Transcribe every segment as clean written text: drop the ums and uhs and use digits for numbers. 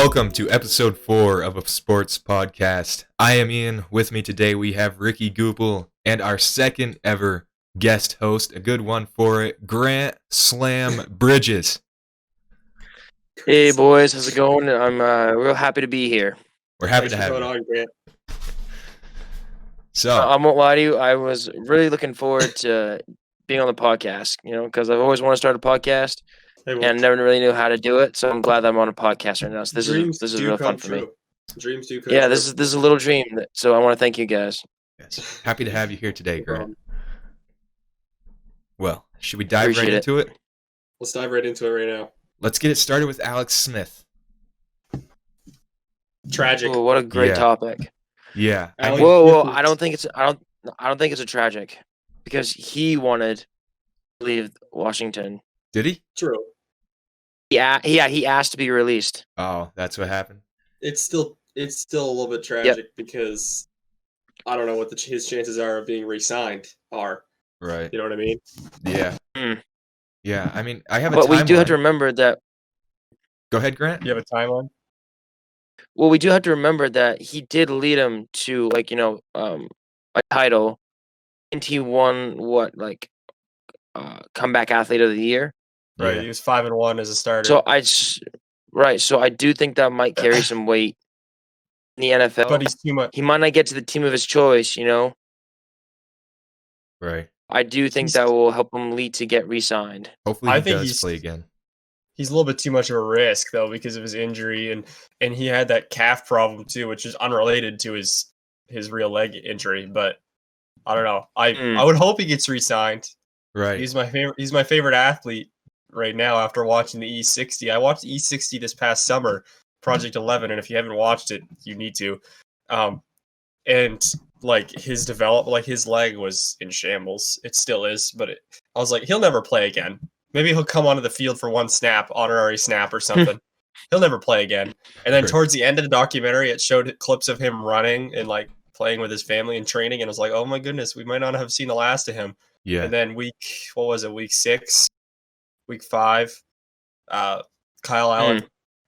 Welcome to episode 4 of a sports podcast. I am Ian. With me today we have Ricky Goupel and our second ever guest host, a good one for it, Grant Slam Bridges. Hey boys, how's it going? I'm real happy to be here. We're happy to have you. On, Grant. So I won't lie to you, I was really looking forward to being on the podcast, because I've always wanted to start a podcast and never really knew how to do it. So I'm glad that I'm on a podcast right now. So this is real fun for me. Dreams do come Yeah, true. this is a little dream. So I want to thank you guys. yes, happy to have you here today, Grant. Well, should we dive Appreciate right it. into it? Let's dive right into it right now. Let's get it started with Alex Smith. Tragic. Oh, what a great Yeah. topic. Yeah. I Alex- mean, Whoa! I don't think it's a tragic, because he wanted to leave Washington. did he? True. He asked to be released. Oh, that's what happened? It's still a little bit tragic because I don't know what his chances are of being re-signed are. Right. You know what I mean? Yeah. Hmm. Yeah, I mean, I have a But we do have to timeline. remember that. Go ahead, Grant. You have a timeline? Well, we do have to remember that he did lead him to a title, and he won comeback athlete of the year. Right. Yeah. He was 5-1 as a starter. So I do think that might carry some weight in the NFL. but he's too much. He might not get to the team of his choice. Right. I do think that will help him lead to get re-signed. Hopefully I he think does he's- play again. He's a little bit too much of a risk though because of his injury and he had that calf problem too, which is unrelated to his real leg injury. But I don't know. I would hope he gets re-signed. Right. He's my favorite athlete right now after watching the E60. I watched the E60 this past summer, Project 11, and if you haven't watched it, you need to. And his leg was in shambles. It still is, but I was like, he'll never play again. Maybe he'll come onto the field for one snap, honorary snap or something. He'll never play again. And then Right. towards the end of the documentary, it showed clips of him running and like playing with his family and training, and I was like, oh my goodness, we might not have seen the last of him. Yeah. And then week 6, week 5, Kyle Allen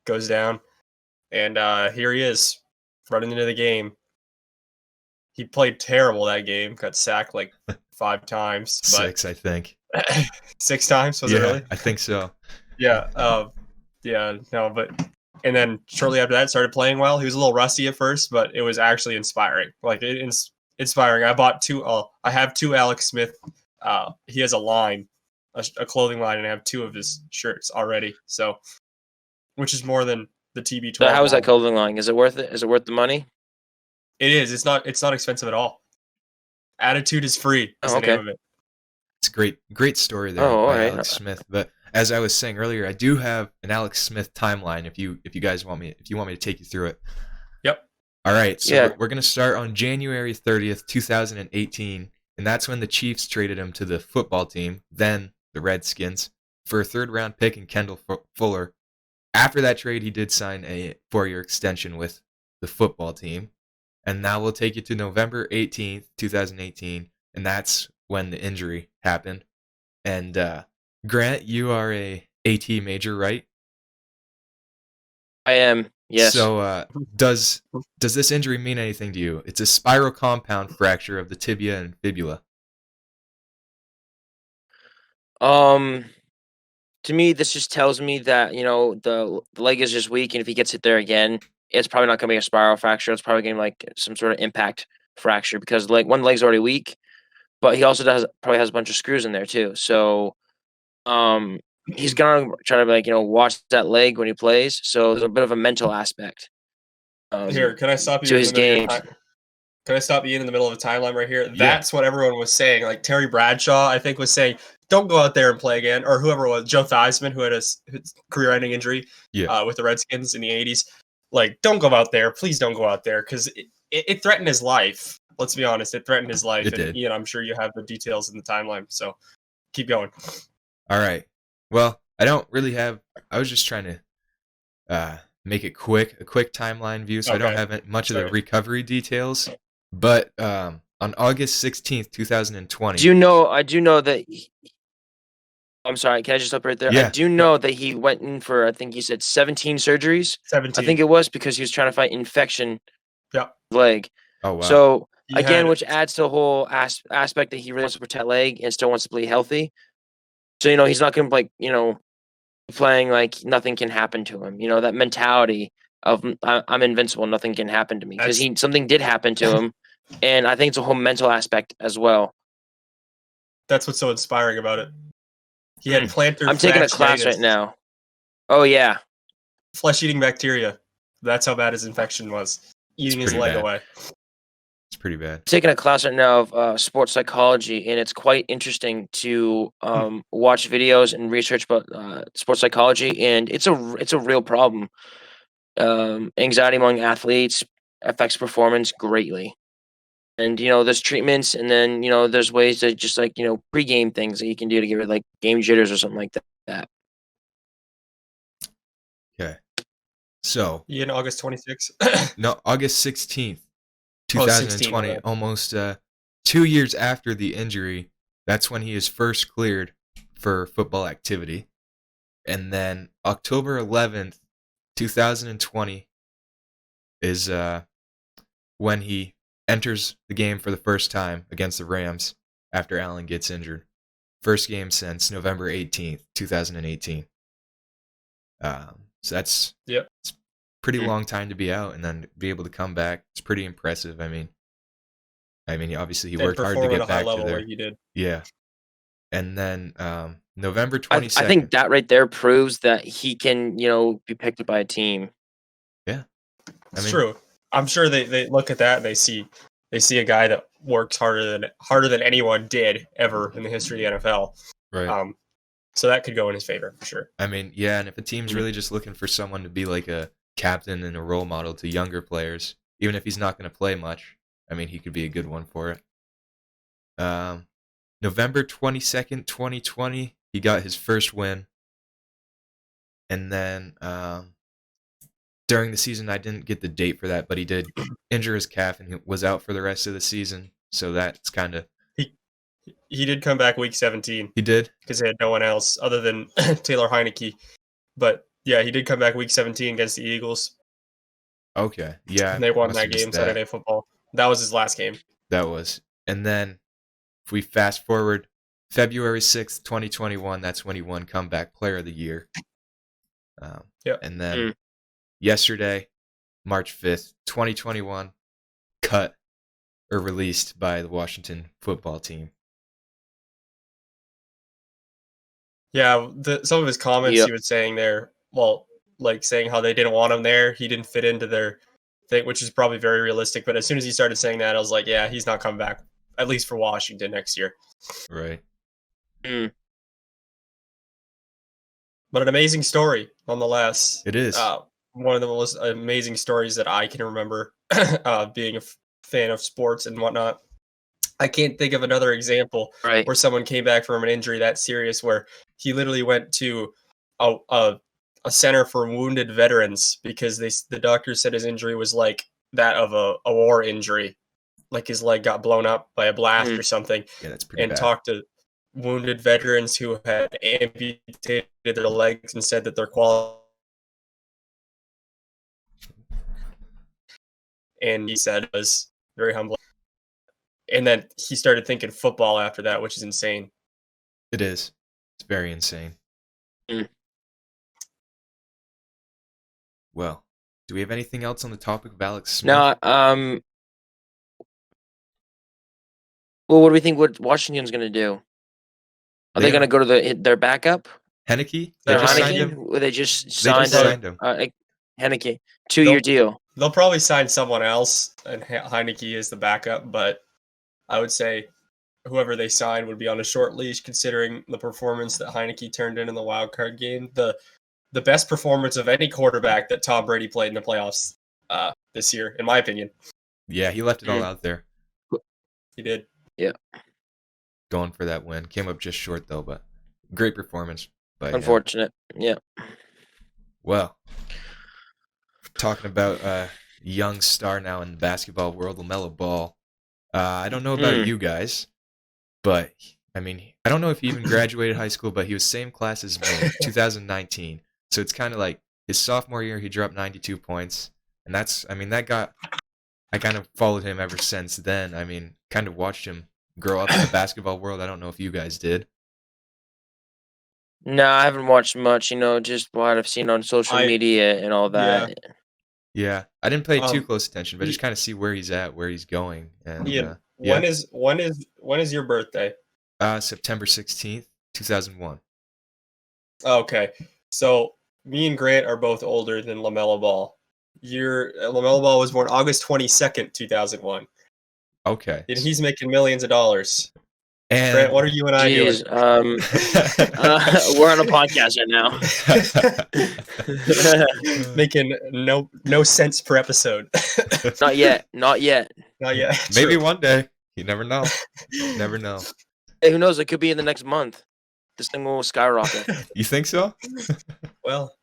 goes down, and here he is running into the game. He played terrible that game, got sacked like 5 times. But 6, I think. 6 times, was yeah, it really? I think so. Yeah. And then shortly after that, started playing well. He was a little rusty at first, but it was actually inspiring. Inspiring. I have 2 Alex Smith. He has a line, a clothing line, and I have 2 of his shirts already. So, which is more than the TB12. So how is that clothing line? Is it worth it? Is it worth the money? It is. It's not expensive at all. Attitude is free. Is the name of it. It's a great story there Oh, all by right. Alex Smith. But as I was saying earlier, I do have an Alex Smith timeline if you guys want me to take you through it. Yep. All right, so Yeah. we're going to start on January 30th, 2018, and that's when the Chiefs traded him to the football team, then the Redskins, for a 3rd-round pick in Kendall Fuller. After that trade, he did sign a 4-year extension with the football team. And now we'll take you to November 18th, 2018, and that's when the injury happened. And Grant, you are a AT major, right? I am. Yes. So does this injury mean anything to you? It's a spiral compound fracture of the tibia and fibula. To me, this just tells me that the leg is just weak, and if he gets hit there again, it's probably not going to be a spiral fracture. It's probably going to be like some sort of impact fracture, because one leg's already weak, but he also probably has a bunch of screws in there too. So, he's gonna try to watch that leg when he plays. So there's a bit of a mental aspect. Here, can I stop you? To in his the middle of your game. time- Can I stop you in the middle of a timeline right here? Yeah. That's what everyone was saying. Like Terry Bradshaw, I think, was saying, "Don't go out there and play again," or whoever it was, Joe Theismann, who had a career-ending injury with the Redskins in the '80s. Like, don't go out there. Please don't go out there, because it threatened his life. Let's be honest, it threatened his life. It And did. Ian, I'm sure you have the details in the timeline. So keep going. All right. Well, I don't really have. I was just trying to make it quick, a quick timeline view, so I don't Okay. have much of the Sorry. recovery details. But on August 16th, 2020. I do know that I'm sorry, can I just stop right there? I Yeah. do know that he went in for, I think he said 17 surgeries. 17. I think it was because he was trying to fight infection Yeah. leg. Oh wow. So He again, had which adds to the whole aspect that he really wants to protect leg and still wants to play healthy. So he's not going to like playing like nothing can happen to him. That mentality of I'm invincible, nothing can happen to me, because something did happen to him, and I think it's a whole mental aspect as well. that's what's so inspiring about it. He had plantar I'm taking a class right fasciitis, now. Oh yeah, flesh-eating bacteria. That's how bad his infection was, eating his pretty leg bad. away. It's pretty bad. I'm taking a class right now of sports psychology, and it's quite interesting to watch videos and research about sports psychology, and it's a real problem. Anxiety among athletes affects performance greatly. And there's treatments, and then there's ways to just like pregame things that you can do to get rid of like game jitters or something like that. Okay. So In August 26th. no, August 16th, Oh, 16, 2020, okay. almost 2 years after the injury, that's when he is first cleared for football activity. And then October 11th, 2020 is when he enters the game for the first time against the Rams after Allen gets injured. First game since November 18th, 2018. So that's Yep. it's a pretty long time to be out and then be able to come back. It's pretty impressive. I mean, obviously he And worked hard to perform at get a high back to level there. like he did. Yeah. And then November I 22nd. think that right there proves that he can be picked up by a team. Yeah. It's true. I'm sure they look at that and they see a guy that works harder than anyone did ever in the history of the NFL. Right. So that could go in his favor for sure. I mean, yeah, and if a team's really just looking for someone to be like a captain and a role model to younger players, even if he's not going to play much, I mean, he could be a good one for it. November 22nd, 2020, he got his first win. And then during the season, I didn't get the date for that, but he did injure his calf and he was out for the rest of the season. So that's kind of... He did come back week 17. He did? Because they had no one else other than Taylor Heineke. But yeah, he did come back week 17 against the Eagles. Okay. Yeah. And they won that game, Saturday Night Football. That was his last game. That was. And then if we fast forward, February 6th, 2021, that's when he won Comeback Player of the Year. And then yesterday, March 5th, 2021, cut or released by the Washington football team. Yeah, some of his comments he was saying there, well, like saying how they didn't want him there. He didn't fit into their thing, which is probably very realistic. But as soon as he started saying that, I was like, yeah, he's not coming back, at least for Washington next year. Right. But an amazing story, nonetheless. It is. One of the most amazing stories that I can remember being a fan of sports and whatnot. I can't think of another example where someone came back from an injury that serious, where he literally went to a center for wounded veterans because the doctor said his injury was like that of a war injury, like his leg got blown up by a blast or something. Yeah, that's pretty bad. Talked to wounded veterans who had amputated their legs and said that their quality. And he said it was very humbling. And then he started thinking football after that, which is insane. It is. It's very insane. Well, do we have anything else on the topic of Alex Smith? No. Well, what do we think? What Washington's going to do? Are they going to go to their backup? Heineke? They just signed him. They just signed him. Heineke, 2-year deal. They'll probably sign someone else, and Heineke is the backup. But I would say whoever they sign would be on a short leash, considering the performance that Heineke turned in the wild card game. The best performance of any quarterback that Tom Brady played in the playoffs this year, in my opinion. Yeah, he left it all out there. He did. Yeah. Going for that win. Came up just short, though, but great performance. Unfortunate. Yeah. Well, talking about a young star now in the basketball world, LaMelo Ball. I don't know about you guys, but I mean, I don't know if he even graduated high school, but he was same class as me, 2019. So it's kind of like his sophomore year, he dropped 92 points, and that's, I mean, that got. I kind of followed him ever since then. I mean, kind of watched him grow up in the basketball world. I don't know if you guys did. No, I haven't watched much. Just what I've seen on social I media and all yeah. that. Yeah, I didn't pay too Um, close attention, but just kind of see where he's at, where he's going, and Ian, yeah, when is your birthday? September 16th, 2001. Okay, so me and Grant are both older than LaMelo Ball. LaMelo Ball was born August 22nd, 2001, Okay, and he's making millions of dollars. Grant, and what are you and I doing? Jeez, we're on a podcast right now. Making no cents per episode. Not yet. Not yet. Not yet. Maybe True. one day. You never know. Never know. Hey, who knows? It could be in the next month. This thing will skyrocket. You think so? Well,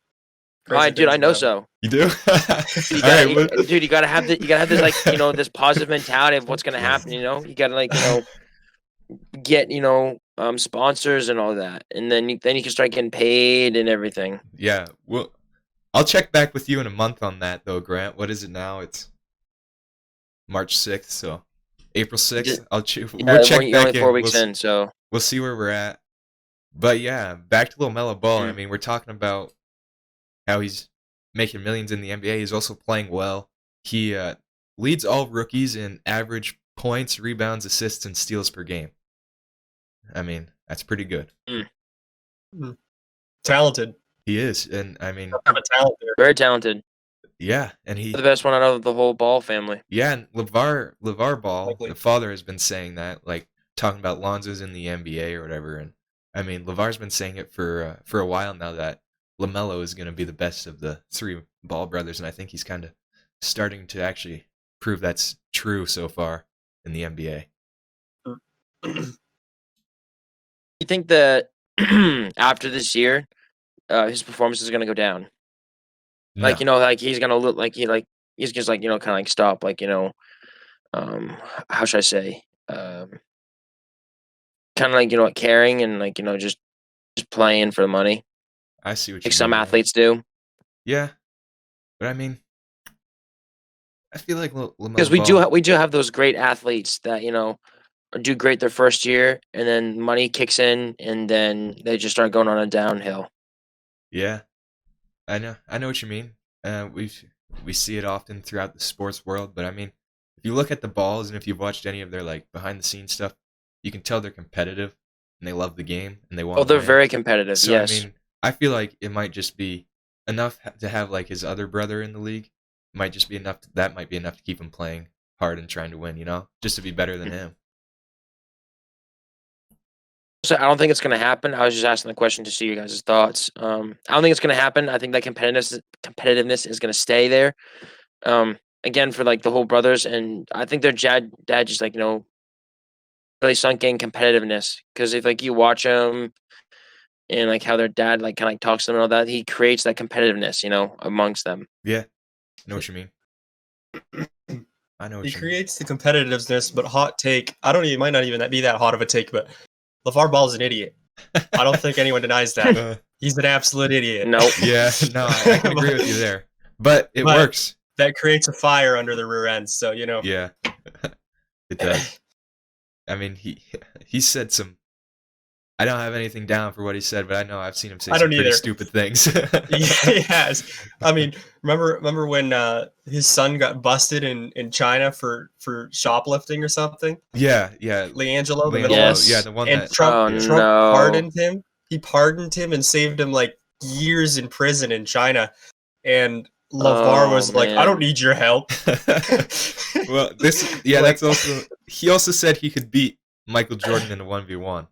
Dude, I know so. You do? You All right, gotta, dude, you gotta have this like this positive mentality of what's gonna happen. You gotta get sponsors and all that, and then you can start getting paid and everything. Yeah. Well, I'll check back with you in a month on that, though, Grant. What is it now? It's March 6th, so April 6th. We'll check you're back only in. 4 weeks in, so We'll see where we're at. But yeah, back to LaMelo Ball. I Mm. mean, we're talking about how he's making millions in the NBA. He's also playing well. He leads all rookies in average points, rebounds, assists, and steals per game. I mean, that's pretty good. Talented. He is, and I mean, Have a talent there. very talented. yeah, and he, The best one out of the whole Ball family. yeah, and LeVar Ball, Likely. the father, has been saying that, like talking about Lonzo's in the NBA or whatever. And I mean, LeVar's been saying it for a while now that LaMelo is going to be the best of the three Ball brothers, and I think he's kind of starting to actually prove that's true so far in the NBA. You think that after this year, his performance is gonna go down? No. Like he's gonna look like he's just kind of like stop how should I say kind of caring and just playing for the money I see what you like mean. some yeah. athletes do. Yeah, but I mean, I feel like LaMelo Because Ball, we do have those great athletes that do great their first year, and then money kicks in, and then they just start going on a downhill. Yeah, I know what you mean. We see it often throughout the sports world, but I mean, if you look at the Balls and if you've watched any of their like behind the scenes stuff, you can tell they're competitive and they love the game and they want. Oh, they're win. very competitive. So Yes. I mean, I feel like it might just be enough to have like his other brother in the league. It might just be enough. That might be enough to keep him playing hard and trying to win. Just to be better than him. So I don't think it's going to happen. I was just asking the question to see your guys' thoughts. I don't think it's going to happen. I think that competitiveness is going to stay there. Again, for like the whole brothers, and I think their dad just really sunk in competitiveness, because if like you watch them and like how their dad like kind of talks to them and all that, he creates that competitiveness amongst them. Yeah, I know what you mean. I know what He you mean. creates the competitiveness, but hot take. It might not even be that hot of a take, but LeVar Ball's an idiot. I don't think anyone denies that. He's an absolute idiot. Nope. Yeah, no, I can agree with you there. But it works. That creates a fire under the rear end, so Yeah, it does. I mean, he said some. I don't have anything down for what he said, but I know I've seen him say some pretty stupid things. He has. I mean, remember when his son got busted in China for shoplifting or something? Yeah. LiAngelo, the middle one. yeah, the one And that Trump no. pardoned him. He pardoned him and saved him like years in prison in China. And LeVar was like, man. "I don't need your help." Well, that's also. He also said he could beat Michael Jordan in a 1v1.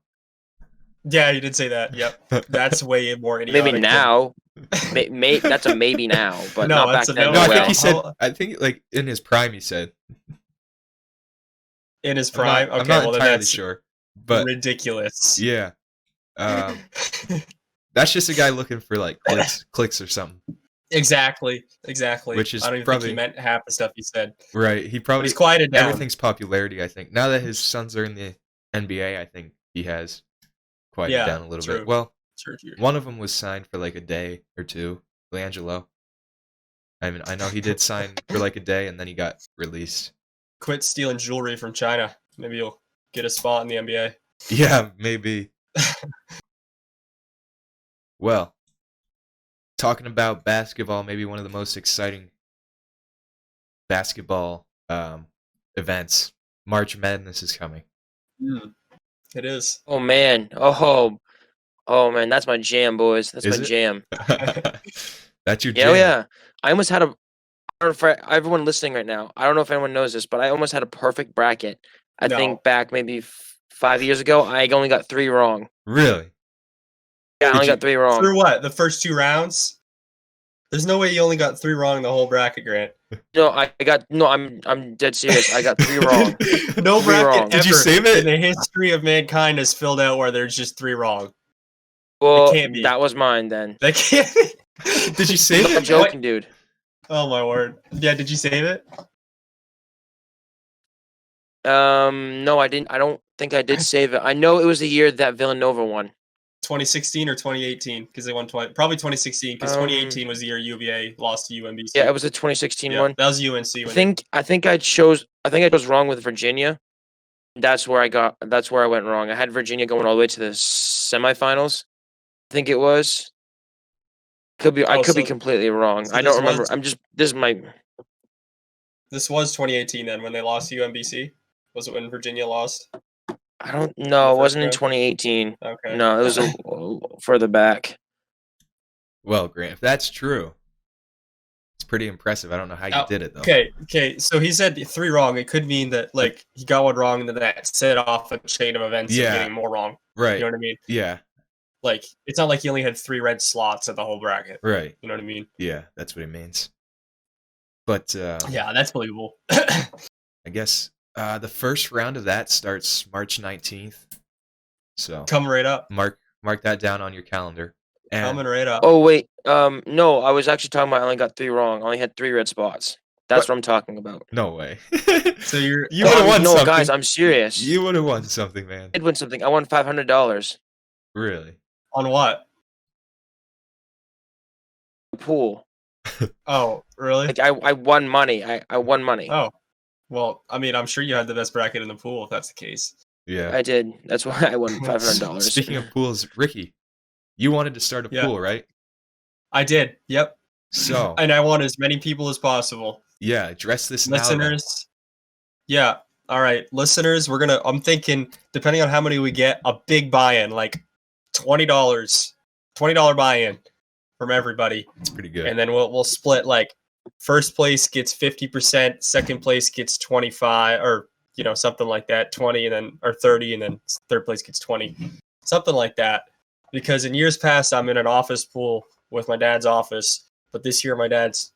Yeah, he did say that. Yep, that's way more idiotic. Maybe now. That's a maybe now, but No, not back that's a then. no. No, I well. think he said. I think like in his prime, he said. In his prime. I'm Okay, not well then entirely that's sure, but ridiculous. yeah, that's just a guy looking for like clicks or something. Exactly. Which is I don't even probably think he meant half the stuff he said. Right. He But probably he's quieted down. everything's popularity. I think now that his sons are in the NBA, I think he has quieted down a little bit. Well, True. one of them was signed for like a day or two, Leangelo. I mean, I know he did sign for like a day, and then he got released. Quit stealing jewelry from China. Maybe you'll get a spot in the NBA. Yeah, maybe. Well, talking about basketball, maybe one of the most exciting basketball events. March Madness is coming. It is. Oh man. Oh man, that's my jam, boys. That's Is my it? jam. That's your Yeah, jam. yeah. I almost had a. I don't know for everyone listening right now, I don't know if anyone knows this, but I almost had a perfect bracket. I think back maybe 5 years ago, I only got 3 wrong. Really? Yeah, I Did only you- got 3 wrong. For what? The first 2 rounds? There's no way you only got 3 wrong in the whole bracket, Grant. No, I'm dead serious. I got 3 wrong. No 3 bracket wrong. ever Did you save it? in the history of mankind is filled out where there's just 3 wrong. Well, can't be. that was mine then. That can't be. Did you save I'm not it? joking, dude. Oh my word. Yeah, did you save it? No, I didn't. I don't think I did save it. I know it was the year that Villanova won. 2016 or 2018? Because they won probably 2016, because 2018 was the year UVA lost to UMBC. Yeah, it was the 2016 Yeah, one. that was UNC. I think I chose wrong with Virginia. That's where I went wrong. I had Virginia going all the way to the semifinals. I think it was. I could be completely wrong. so I don't this remember. was- This was 2018 then when they lost to UMBC. Was it when Virginia lost? I don't know. It first wasn't in round? 2018. Okay. No, it was further back. Well, Grant, if that's true, it's pretty impressive. I don't know how you did it though. Okay. So he said 3 wrong. It could mean that like he got one wrong and then that set off a chain of events of getting more wrong. Right. You know what I mean? Yeah. Like it's not like he only had 3 red slots at the whole bracket. Right. You know what I mean? Yeah, that's what it means. But Yeah, that's believable. I guess the first round of that starts March 19th. So Coming right up. mark that down on your calendar. And Coming right up. Oh wait, no, I was actually talking about I only got 3 wrong. I only had 3 red spots. That's what I'm talking about. no way. So you would have won no, something. guys, I'm serious. You would have won something, man. I did win something. I won $500. Really? on what? Pool. Oh, really? Like I won money. I won money. Oh, well, I mean, I'm sure you had the best bracket in the pool if that's the case. Yeah. I did. That's why I won $500. Speaking of pools, Ricky, you wanted to start a pool, right? I did. Yep. So And I want as many people as possible. yeah, address this now. Listeners. Yeah. All right, listeners, I'm thinking, depending on how many we get, a big buy-in, like $20 buy-in from everybody. It's pretty good. And then we'll split, like first place gets 50%, second place gets 25, or something like that, 20 and then or 30, and then third place gets 20. Something like that. Because in years past I'm in an office pool with my dad's office, but this year my dad's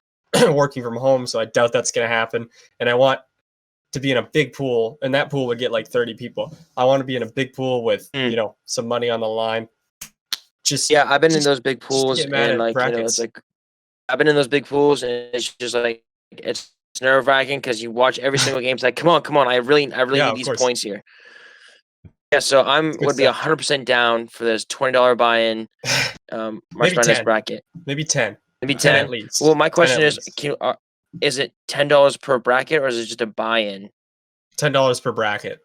working from home, so I doubt that's going to happen. And I want to be in a big pool, and that pool would get like 30 people. I want to be in a big pool with, some money on the line. I've been in those big pools, get mad and at like brackets. it's like I've been in those big pools, and it's just like it's nerve wracking because you watch every single game. It's like, come on, I really Yeah, need of these course. points here. Yeah, so Good would be stuff. 100% down for this $20 buy-in. March Maybe Madness 10. bracket. Maybe 10. Maybe 10 10 at least. Well, my 10 question at is, least. is it $10 per bracket or is it just a buy-in? $10 per bracket.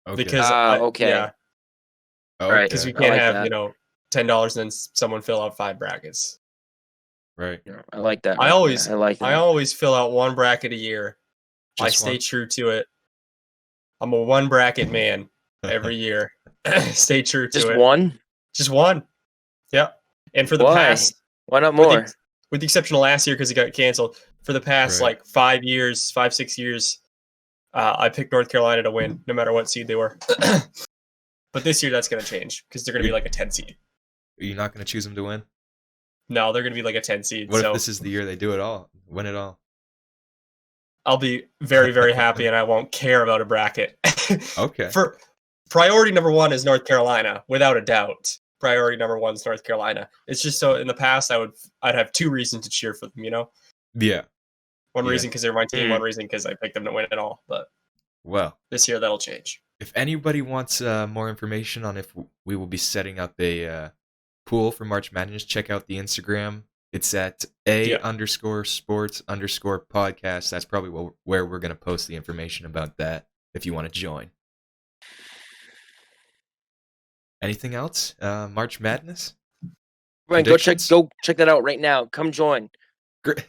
Okay. Because okay. yeah, okay. because we I can't like have that. $10 and then someone fill out 5 brackets. Right. Yeah, I like that. I always like that. I always fill out 1 bracket a year. I Just stay one? true to it. I'm a 1 bracket man every year. Stay true to Just it. one? Just 1. Yep. And for the Why? past, Why not with more? with the exception of last year because it got canceled, for the past Right. like 6 years, I picked North Carolina to win, no matter what seed they were. But this year that's going to change because they're going to be like a 10 seed. Are you not going to choose them to win? No, they're going to be like a 10 seed. What so if this is the year they do it all, win it all? I'll be very, very happy, and I won't care about a bracket. Okay. For priority number 1 is North Carolina, without a doubt. Priority number 1 is North Carolina. It's just so in the past I'd have 2 reasons to cheer for them. Yeah. One Yeah. reason because they're my team. One reason because I picked them to win it all. But Well, this year that'll change. if anybody wants more information on if we will be setting up a pool for March Madness, check out the Instagram. It's at _sports_podcast. That's probably where we're going to post the information about that if you want to join. Anything else? March Madness? Ryan, go check that out right now. Come join.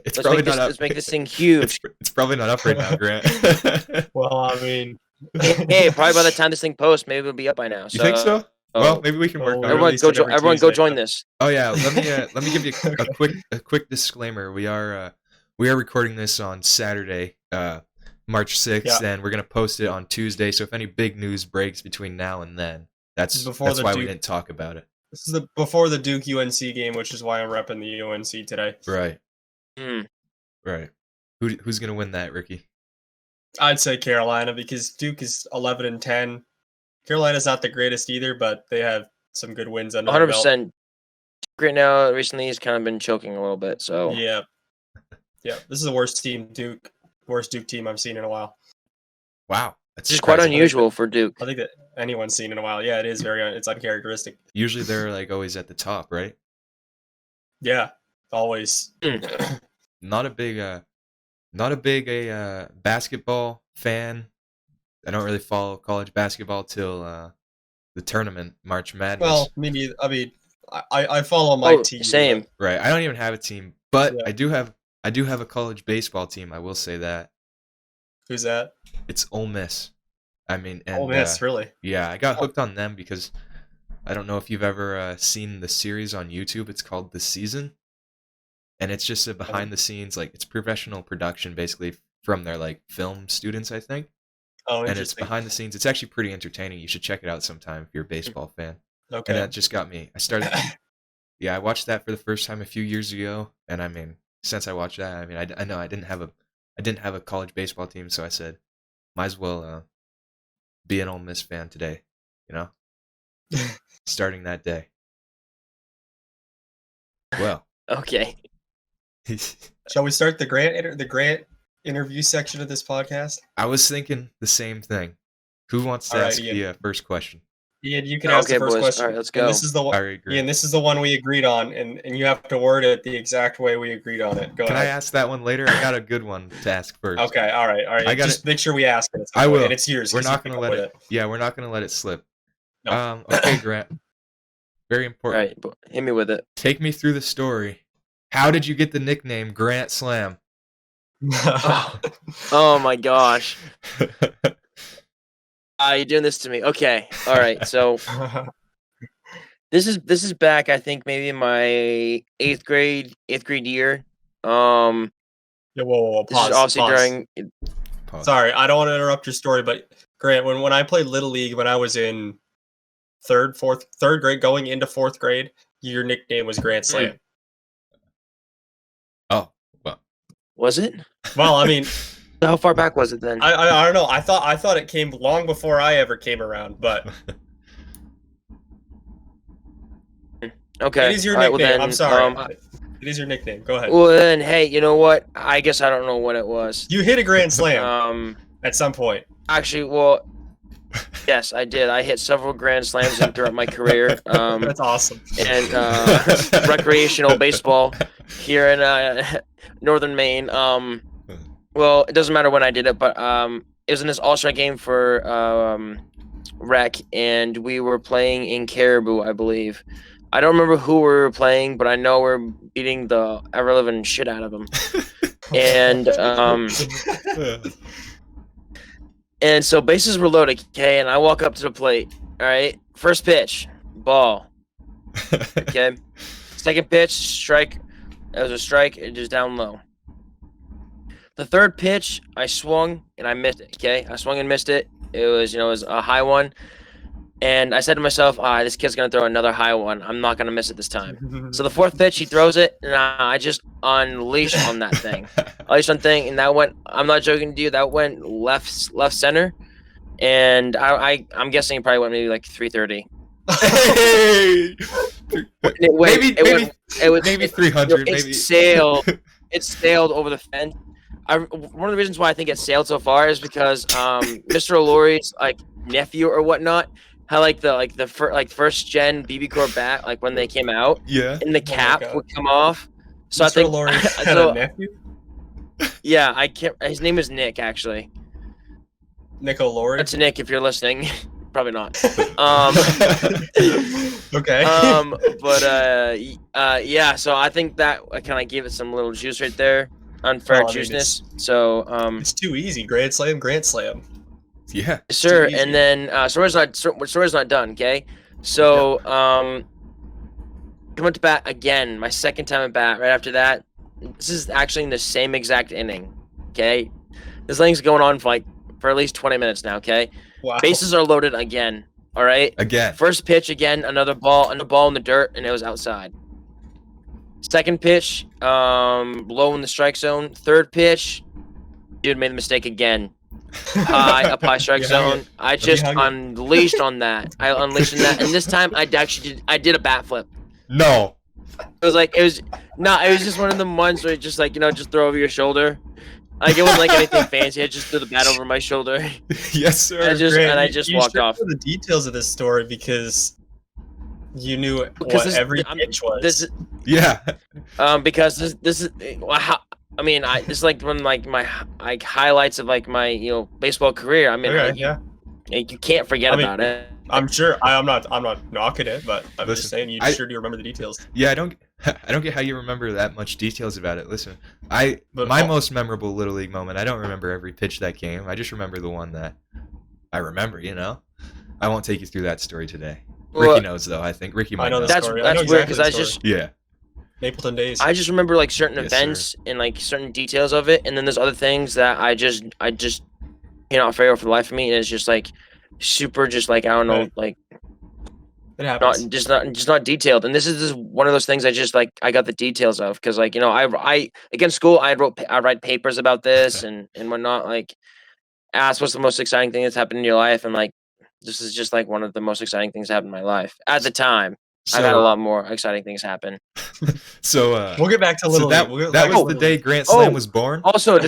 It's probably not up. Let's make this thing huge. It's probably not up right now, Grant. Well, I mean, hey, probably by the time this thing posts, maybe it'll be up by now. You think so? Well, maybe we can work on it. Everyone go join this. Oh yeah, let me give you a quick disclaimer. We are recording this on Saturday, March 6th, and we're gonna post it on Tuesday. So if any big news breaks between now and then, that's why we didn't talk about it. This is before the Duke UNC game, which is why I'm repping the UNC today. Right. Right. Who's gonna win that, Ricky? I'd say Carolina because Duke is 11-10. Carolina's not the greatest either, but they have some good wins under 100%. Right now, recently, he's kind of been choking a little bit. So yeah. This is the worst Duke team I've seen in a while. Wow, that's just quite unusual for Duke. I think that anyone's seen in a while. Yeah, it is it's uncharacteristic. Usually, they're like always at the top, right? Yeah, always. Not a big basketball fan. I don't really follow college basketball till the tournament, March Madness. Well, me neither. I mean, I follow my team. Same. Right. I don't even have a team, but I do have a college baseball team. I will say that. Who's that? It's Ole Miss. I mean, and, Ole Miss, really? Yeah, I got hooked on them because I don't know if you've ever seen the series on YouTube. It's called The Season, and it's just a behind the scenes, like it's professional production, basically from their like film students, I think. Oh, and it's behind the scenes. It's actually pretty entertaining. You should check it out sometime if you're a baseball fan. Okay. And that just got me. I watched that for the first time a few years ago, and I mean, since I watched that, I mean, I know I didn't have a college baseball team, so I said, might as well be an Ole Miss fan today, you know, starting that day. Well, okay. Shall we start the Grant interview section of this podcast? I was thinking the same thing. Who wants to ask the first question? Ian, you can ask the first question. All right, let's go. And this is the one. Ian, this is the one we agreed on, and you have to word it the exact way we agreed on it. Go ahead. Can I ask that one later? I got a good one to ask first. Okay, all right. Just make sure we ask it. I will. And it's yours. We're not going to let it. Yeah, we're not going to let it slip. No. Okay, Grant. Very important. All right, hit me with it. Take me through the story. How did you get the nickname Grant Slam? Oh my gosh. You're doing this to me. Okay. All right. So this is back, I think, maybe in my eighth grade year. Whoa. Pause. During. Pause. Sorry, I don't want to interrupt your story, but Grant, when I played Little League when I was in third grade, going into fourth grade, your nickname was Grant Slam. Oh, well. Was it? Well, I mean, how far back was it then? I don't know. I thought it came long before I ever came around, but okay. It is your nickname. Well then, I'm sorry. It is your nickname. Go ahead. Well then, hey, you know what? I guess I don't know what it was. You hit a grand slam at some point. Actually, well, yes, I did. I hit several grand slams throughout my career. That's awesome. And recreational baseball here in northern Maine. Well, it doesn't matter when I did it, but it was in this all-star game for rec, and we were playing in Caribou, I believe. I don't remember who we were playing, but I know we're beating the ever-living shit out of them. And so bases were loaded, okay, and I walk up to the plate. All right, first pitch, ball. Okay, second pitch, strike. That was a strike. It just down low. The third pitch, I swung and I missed it. Okay, I swung and missed it. It was a high one, and I said to myself, this kid's gonna throw another high one. I'm not gonna miss it this time. So the fourth pitch, he throws it, and I just unleashed on that thing. And that went. I'm not joking to you. That went left center, and I'm guessing it probably went maybe like 330. Maybe 300. It sailed over the fence. One of the reasons why I think it sailed so far is because Mr. O'Leary's nephew or whatnot, how the first gen BB core bat, like when they came out, Yeah. and the my cap God. would come off. So I Mr. think Laurie had so. a nephew? Yeah, I can't. His name is Nick, actually. Nico Laurie? That's Nick. If you're listening, probably not. Okay. Yeah. So I think that I kind of gave it some little juice right there, unfair Well, I mean, juiceness. So It's too easy. Grand Slam, Grand Slam. Yeah. sure. easy. And then story's not done. Okay. So I went to bat again. My second time at bat. Right after that, this is actually in the same exact inning. Okay. This inning's going on for at least 20 minutes now. Okay. Wow. Bases are loaded again. All right. Again. First pitch again, another ball in the dirt, and it was outside. Second pitch, low in the strike zone. Third pitch, dude made the mistake again. High strike You hung zone. it. I just hung it. unleashed on that. And this time I did a bat flip. No. It was just one of them ones where you just just throw over your shoulder. Like it wasn't like anything fancy. I just threw the bat over my shoulder. Yes, sir. I just you walked should off. know the details of this story because you knew Because what every pitch was. Yeah. Because this is how. I mean, it's like one of my highlights of my baseball career. I mean, Okay, yeah. you can't forget about it. I'm sure. I'm not knocking it, but I'm Listen, just saying you sure do remember the details. Yeah, I don't get how you remember that much details about it. Listen, my most memorable Little League moment, I don't remember every pitch that game. I just remember the one that I remember, I won't take you through that story today. Well, Ricky knows though, I think. Ricky might I know know. the That's story. I know weird exactly because the I story. just Yeah. Mapleton days. I just remember certain Yes, events and certain details of it, and then there's other things that I just cannot figure out for the life of me, and it's just super I don't know Right. It happens. not detailed. And this is one of those things I got the details of because I against school I write papers about this and whatnot. Ask what's the most exciting thing that's happened in your life, and this is just one of the most exciting things that happened in my life at the time. I've had a lot more exciting things happen. So We'll get back to Little that League. that was the day Grant Slam was born. Also,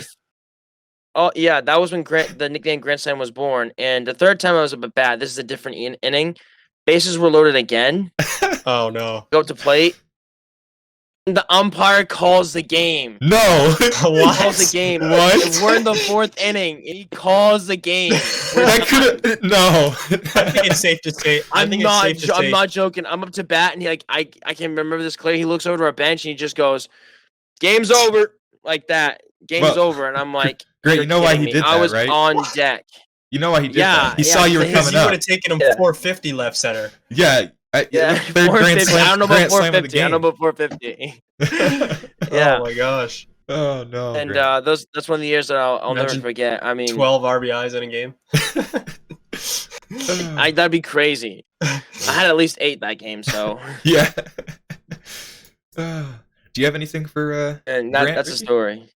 yeah, that was when the nickname Grand Slam was born. And the third time I was a bit bad. This is a different inning. Bases were loaded again. Oh no! Go up to plate. The umpire calls the game. No. He calls the game. What? We're in the fourth inning, and he calls the game. That could no. I think it's safe to say. I'm not joking. I'm up to bat, and I can remember this clearly. He looks over to our bench, and he just goes, "Game's over," like that. Game's over, and I'm like, Great. "You're You know why kidding he me." did that, I was right? on deck. You know why he did Yeah, that? He saw you were because coming You up. would have taken him 450 left center. Yeah. Yeah, Third Grand 450. Slam. I don't know Grand about Slam of the 450. I don't know game. about 450. Yeah. Oh my gosh! Oh no. And Grant. that's one of the years that I'll never Imagine forget. I mean, 12 RBIs in a game. that'd be crazy. I had at least 8 that game, so Yeah. Do you have anything for and Grant, that's the Ricky? story.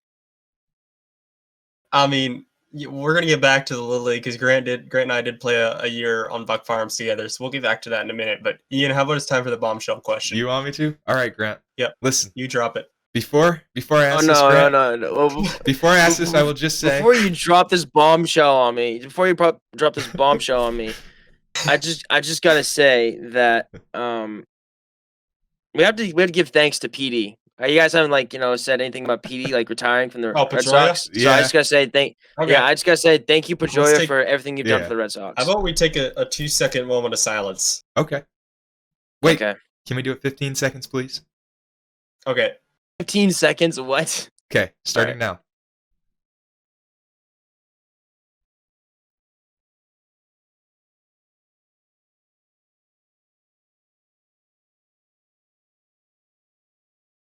I mean, we're gonna get back to the Little League because Grant and I did play a year on Buck Farms together, so we'll get back to that in a minute. But Ian, how about it's time for the bombshell question? You want me to? All right, Grant. Yep. Listen, You drop it. before I Oh ask this, no, Grant, no. Well, before I ask this, I will just say before you drop this bombshell on me, drop this bombshell on me, I just gotta say that we have to give thanks to PD. You guys haven't said anything about PD retiring from the Oh, Red Pedroia? Sox. So Yeah. I just gotta say Okay. I just gotta say thank you, Pedroia, take- for everything you've done Yeah. for the Red Sox. How about we take a 2-second moment of silence? okay. Wait, Okay. can we do it 15 seconds, please? Okay. 15 seconds. What? Okay, starting Alright. now.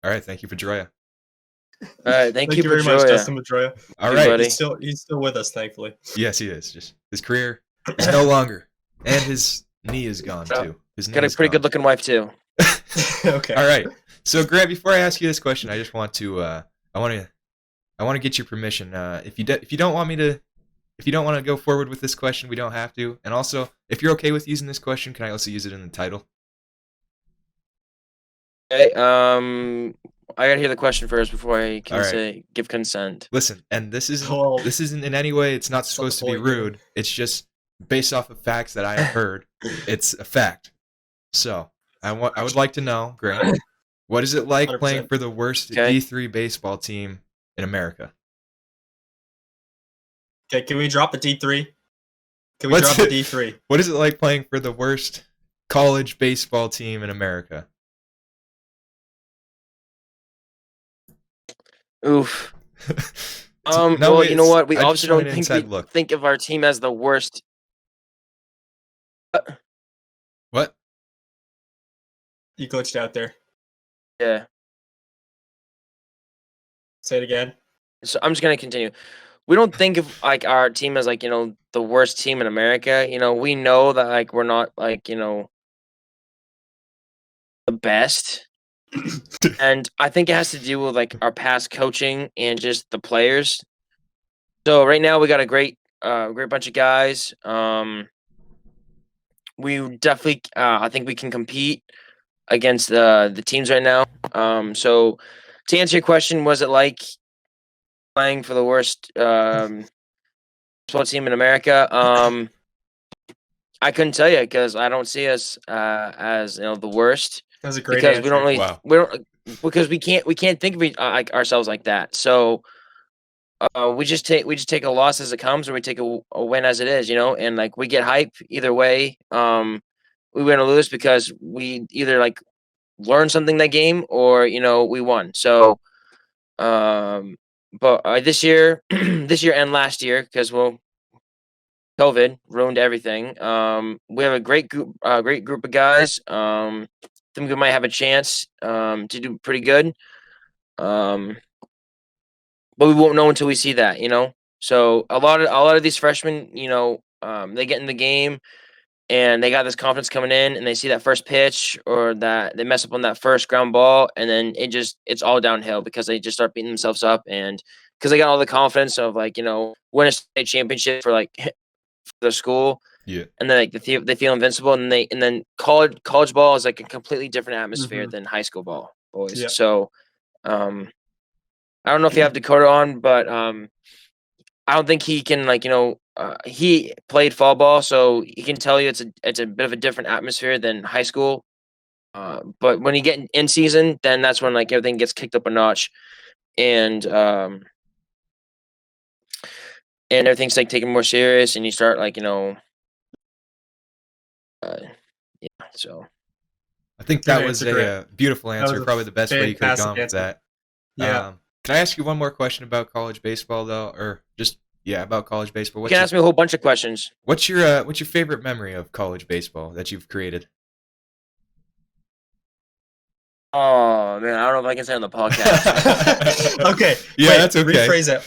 All right, thank you, Pedroia. All right. Thank you, very much, Pedroia. Justin Pedroia. All Hey, right. buddy. He's still with us, thankfully. Yes, he is. Just his career is no longer, and his knee is gone Oh, too. His knee Got a is pretty gone. good looking wife too. Okay. All right. So, Grant, before I ask you this question, I just want to, I want to get your permission. If you don't want to go forward with this question, we don't have to. And also, if you're okay with using this question, can I also use it in the title? Okay. I gotta hear the question first before I can Alright. give consent. Listen, and this isn't Well, in any way. It's not supposed to be point here. rude. It's just based off of facts that I have heard, it's a fact. So I would like to know, Grant, what is it like playing 100%. for the worst Okay. D3 baseball team in America? Okay, can we drop the D3? Can we drop the D3? What is it like playing for the worst college baseball team in America? Oof. No, Well, you know what? We I just obviously want don't an inside we look. think of our team as the worst. What? You glitched out there. Yeah. Say it again. So I'm just gonna continue. We don't think of like our team as like the worst team in America. We know that like we're not like the best, and I think it has to do with like our past coaching and just the players. So right now we got a great bunch of guys. We definitely I think we can compete against the teams right now. So to answer your question, was it like playing for the worst sports team in America? I couldn't tell you because I don't see us as the worst That was a great because answer. we don't really Wow. we don't because we can't think of like ourselves like that. So we just take a loss as it comes, or we take a win as it is, and like we get hype either way. We win or lose because we either like learned something that game or we won. So but this year this year and last year, because COVID ruined everything. We have a great group of guys. Think we might have a chance to do pretty good. But we won't know until we see that. So a lot of these freshmen, they get in the game and they got this confidence coming in, and they see that first pitch or that they mess up on that first ground ball, and then it's all downhill because they just start beating themselves up, and because they got all the confidence of like win a state championship for like for their school, Yeah. and then like they feel invincible, and then college ball is like a completely different atmosphere than high school ball, boys. Yeah. So I don't know if you have Dakota on, but I don't think he can like he played fall ball, so he can tell you it's a bit of a different atmosphere than high school. But when you get in season, then that's when like everything gets kicked up a notch, and everything's like taken more serious, and you start like yeah. So I think Good that was answer, Grant. a beautiful That answer. was a Probably the best way you could have fantastic gone with answer. that. Yeah. Can I ask you one more question about college baseball, though, or just about college baseball? you can ask me a whole bunch of questions. What's your favorite memory of college baseball that you've created? Oh man, I don't know if I can say on the podcast. Okay. Yeah, wait, that's okay. Rephrase that.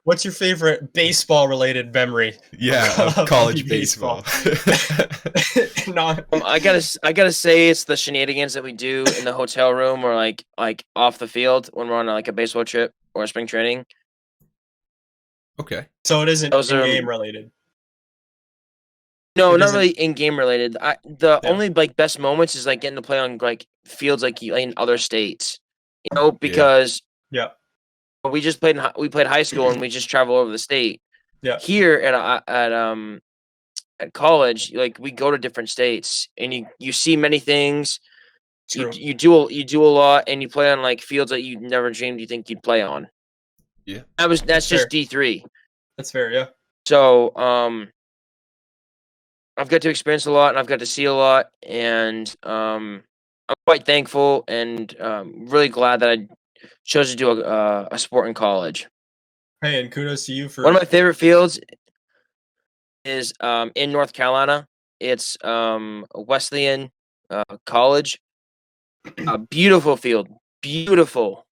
What's your favorite baseball related memory? Yeah, of college baseball. baseball. Not I gotta say it's the shenanigans that we do in the hotel room or like off the field when we're on like a baseball trip or a spring training. Okay. so it isn't Those are game related. no, It not isn't- really in game related. The Yeah. only like best moments is like getting to play on like fields like in other states, Yeah. because Yeah. we just we played high school and we just travel over the state. Yeah. Here at college, like we go to different states and you see many things. True. You do a lot, and you play on like fields that you never dreamed you think you'd play on. Yeah. That's That's just fair. D3. That's fair, yeah. So I've got to experience a lot, and I've got to see a lot, and I'm quite thankful and really glad that I chose to do a sport in college. Hey, and kudos to you for One of my favorite fields is in North Carolina. It's Wesleyan College. A beautiful field, beautiful,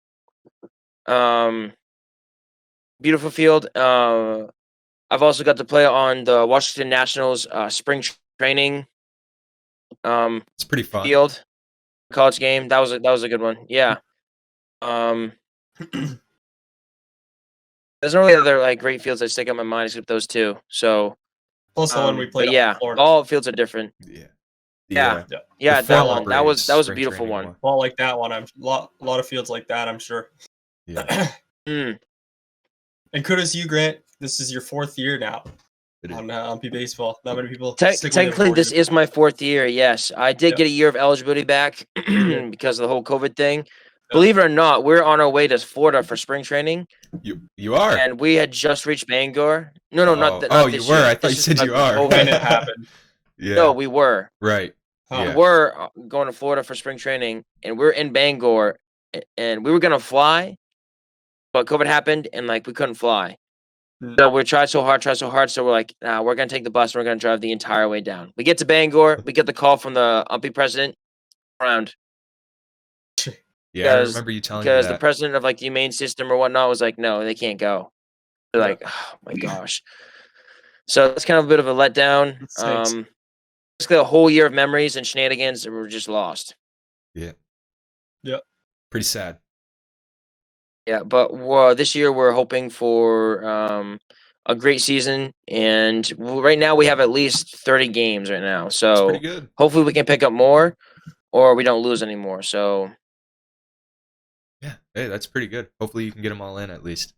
beautiful field. I've also got to play on the Washington Nationals spring training It's pretty fun. field college game. That was a good one. Yeah. There's no really other like great fields that stick out in my mind except those two. So plus the one we played but on yeah, Florida. all fields are different. Yeah. Yeah. Yeah. Yeah, The that former one. That was Braves a spring beautiful training one. Well, like that one, I'm lot of fields like that, I'm sure. Yeah. Mm. And kudos to you, Grant. This is your 4th year now. on MP Baseball. Not many people stick with it Technically, 4 this years. is my 4th year. Yes, I did Yep. get a year of eligibility back did. because of the whole COVID thing. Believe it or not, we're on our way to Florida for spring training, You are. and we had just reached Bangor. No, not Oh, this you were. year. I thought you This is said you because of are. When it COVID. happened. Yeah. No, we were. Right. Huh. We Yeah. were going to Florida for spring training, and we're in Bangor, and we were gonna fly, but COVID happened, and like we couldn't fly. So we tried so hard. So we're like, nah, we're gonna take the bus and we're gonna drive the entire way down. We get to Bangor, we get the call from the UMPI president around. Yeah, I remember you telling me Because the that. president of like the humane system or whatnot was like, no, they can't go. They're Yeah. like, oh my gosh. So that's kind of a bit of a letdown. It stinks. Basically a whole year of memories and shenanigans that were just lost. Yeah. Yep. Pretty sad. Yeah, but this year we're hoping for a great season, and right now we have at least 30 games right now. It's So pretty good. hopefully we can pick up more, or we don't lose anymore. So Yeah. Hey, that's pretty good. Hopefully you can get them all in at least.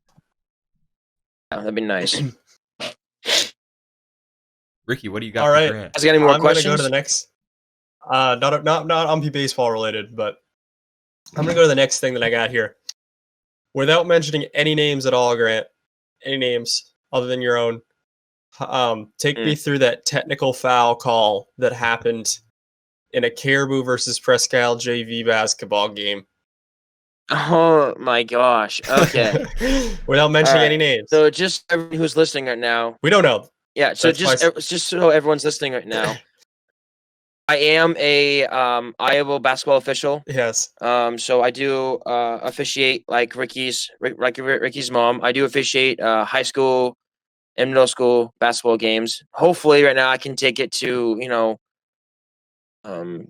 yeah, that'd be nice. Ricky, what do you got All for right. Grant? Guys, got any more I'm questions? gonna go to the next. Not MP Baseball related, but I'm gonna go to the next thing that I got here. Without mentioning any names at all, Grant, any names other than your own, take me through that technical foul call that happened in a Caribou versus Prescal JV basketball game. Oh my gosh. Okay. Without mentioning All any right. names. So just everyone who's listening right now. We don't know. Yeah. So That's just so everyone's listening right now. I am a Iowa basketball official. Yes. So I do officiate like Ricky's mom. I do officiate high school and middle school basketball games. Hopefully, right now I can take it to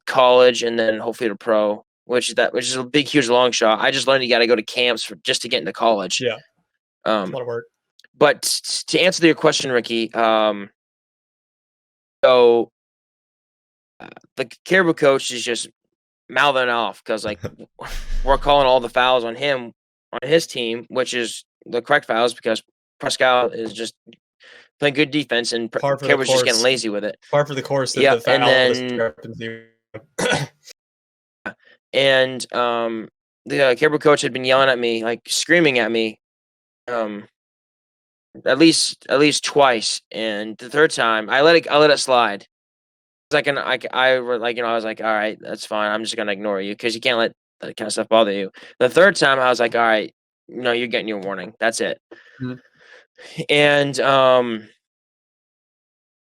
college and then hopefully to pro, which is a big, huge long shot. I just learned you got to go to camps just to get into college. Yeah. A lot of work. But to answer your question, Ricky, so the Caribou coach is just mouthing off because like we're calling all the fouls on him on his team, which is the correct fouls because Pascal is just playing good defense and Caribou's just getting lazy with it. Par for the course. That Yeah, the foul and the Caribou coach had been yelling at me, like screaming at me, at least twice, and the third time I let it slide. I was like, all right, that's fine. I'm just gonna ignore you because you can't let that kind of stuff bother you. The third time, I was like, all right, no, you're getting your warning. That's it. Mhm. And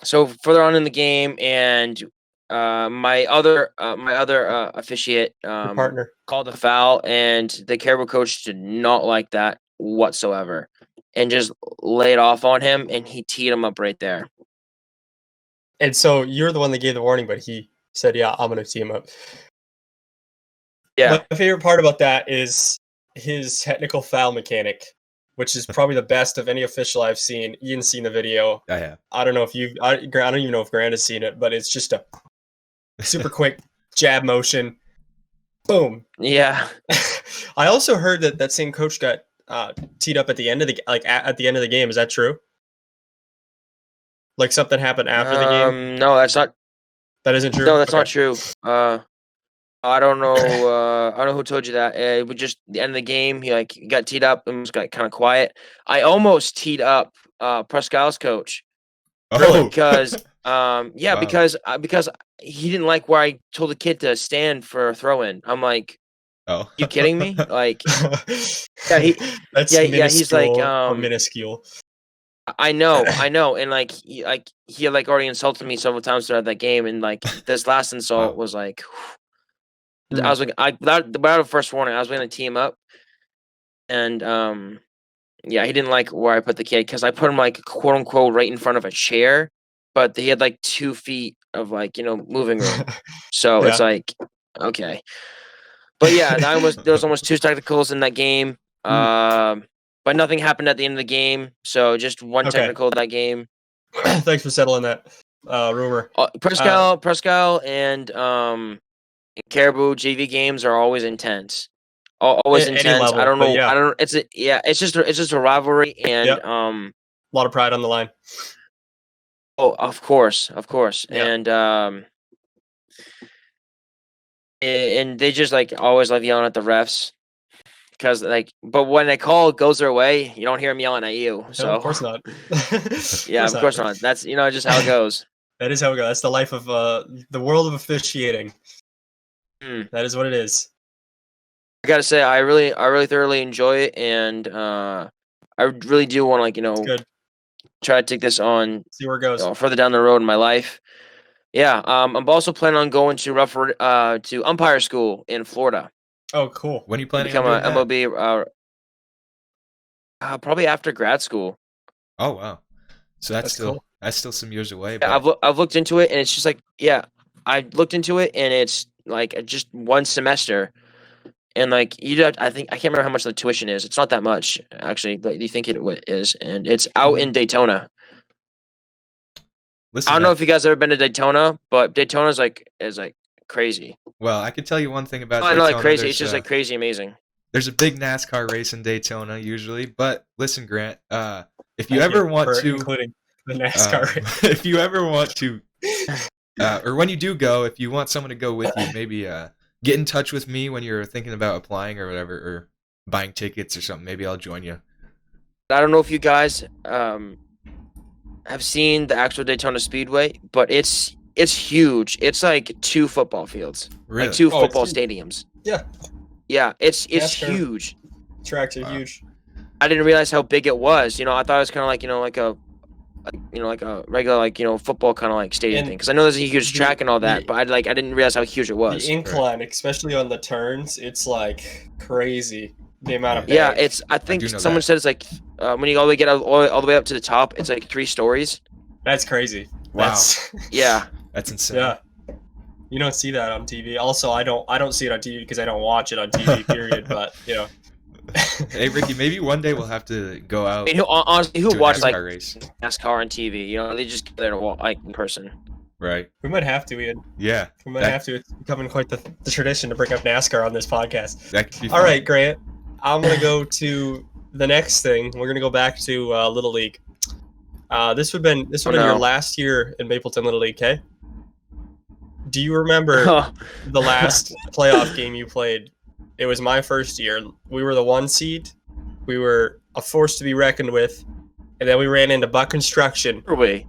so further on in the game, and my other officiate partner called a foul, and the Caribou coach did not like that whatsoever, and just laid off on him, and he teed him up right there. And so you're the one that gave the warning, but he said, yeah, I'm going to tee him up. Yeah. My favorite part about that is his technical foul mechanic, which is probably the best of any official I've seen. Ian's seen the video. I have. I don't know if I don't even know if Grant has seen it, but it's just a super quick jab motion. Boom. Yeah. I also heard that same coach got teed up at the end of at the end of the game. Is that true? Like something happened after the game? No, that's not. That isn't true. No, that's not true. I don't know. I don't know who told you that. It was just the end of the game. He got teed up and was got kind of quiet. I almost teed up Pascal's coach. Oh. Because Wow. because he didn't like where I told the kid to stand for a throw in. I'm like, Oh. You kidding me? Like, yeah, he's like minuscule. I know, and he already insulted me several times throughout that game, and like this last insult was like, I was like, without the first warning, I was going to tee him up, and yeah, he didn't like where I put the kid because I put him like quote unquote right in front of a chair, but he had like 2 feet of moving room, so it's like okay, but yeah, there was almost 2 technicals in that game. But nothing happened at the end of the game, so just one technical of that game. Thanks for settling that rumor. Prescal and Caribou JV games are always intense. Always intense. Level, I don't know. Yeah. I don't. It's just a rivalry, and a lot of pride on the line. Oh, of course, Yeah. and they just like always love yelling at the refs because like, but when a call goes their way, you don't hear them yelling at you. No, So of course not. Of yeah, course of course not. not. That's just how it goes. That is how it goes. That's the life of the world of officiating. Mm. That is what it is. I gotta say, I really thoroughly enjoy it, and I really do want to It's good. try to take this on See where it goes. further down the road in my life. Yeah, I'm also planning on going to umpire school in Florida. Oh, cool. When are you planning on Become doing a that? MLB probably after grad school. Oh wow. So that's still cool. that's still some years away. Yeah, But I've looked into it, and it's just like I looked into it, and it's like just one semester, and like I think I can't remember how much the tuition is. It's not that much actually, but you think is, and it's out in Daytona. listen, I don't know man. if you guys ever been to Daytona, but Daytona is like crazy. Well, I can tell you one thing about I know, like Daytona. crazy. It's just like crazy amazing. There's a big NASCAR race in Daytona usually. But listen, Grant, if you Thank ever you want for to, including the NASCAR race. if you ever want to, or when you do go, if you want someone to go with you, maybe get in touch with me when you're thinking about applying or whatever, or buying tickets or something. Maybe I'll join you. I don't know if you guys have seen the actual Daytona Speedway, but it's huge. It's like 2 football fields, Really? like 2 Oh, it's football huge. stadiums. Yeah. Yeah, it's NASCAR. huge. Tracks are Wow. huge. I didn't realize how big it was. I thought it was kind of like like a regular football kind of like stadium And thing. Because I know there's a huge the- track and all that, the- but I didn't realize how huge it was. The incline, especially on the turns, it's like crazy. The amount of Yeah, bank. it's. I think do know someone that. said it's like when you all the way get all the way up to the top, it's like 3 stories. That's crazy. Wow. That's, Yeah. That's insane. yeah. You don't see that on TV. Also, I don't see it on TV because I don't watch it on TV. Period. But Hey, Ricky, maybe one day we'll have to go I out mean, honestly, who to a watched NASCAR like race. NASCAR on TV? They just get there to walk like in person. Right. we might have to, Ian. Yeah. We might That- have to. It's becoming quite the tradition to bring up NASCAR on this podcast. That could be All fun. right, Grant. I'm gonna go to the next thing. We're gonna go back to Little League. This would have been your no. last year in Mapleton Little League, okay? Do you remember the last playoff game you played? It was my first year. We were the 1 seed. We were a force to be reckoned with, and then we ran into Buck Construction. Were we?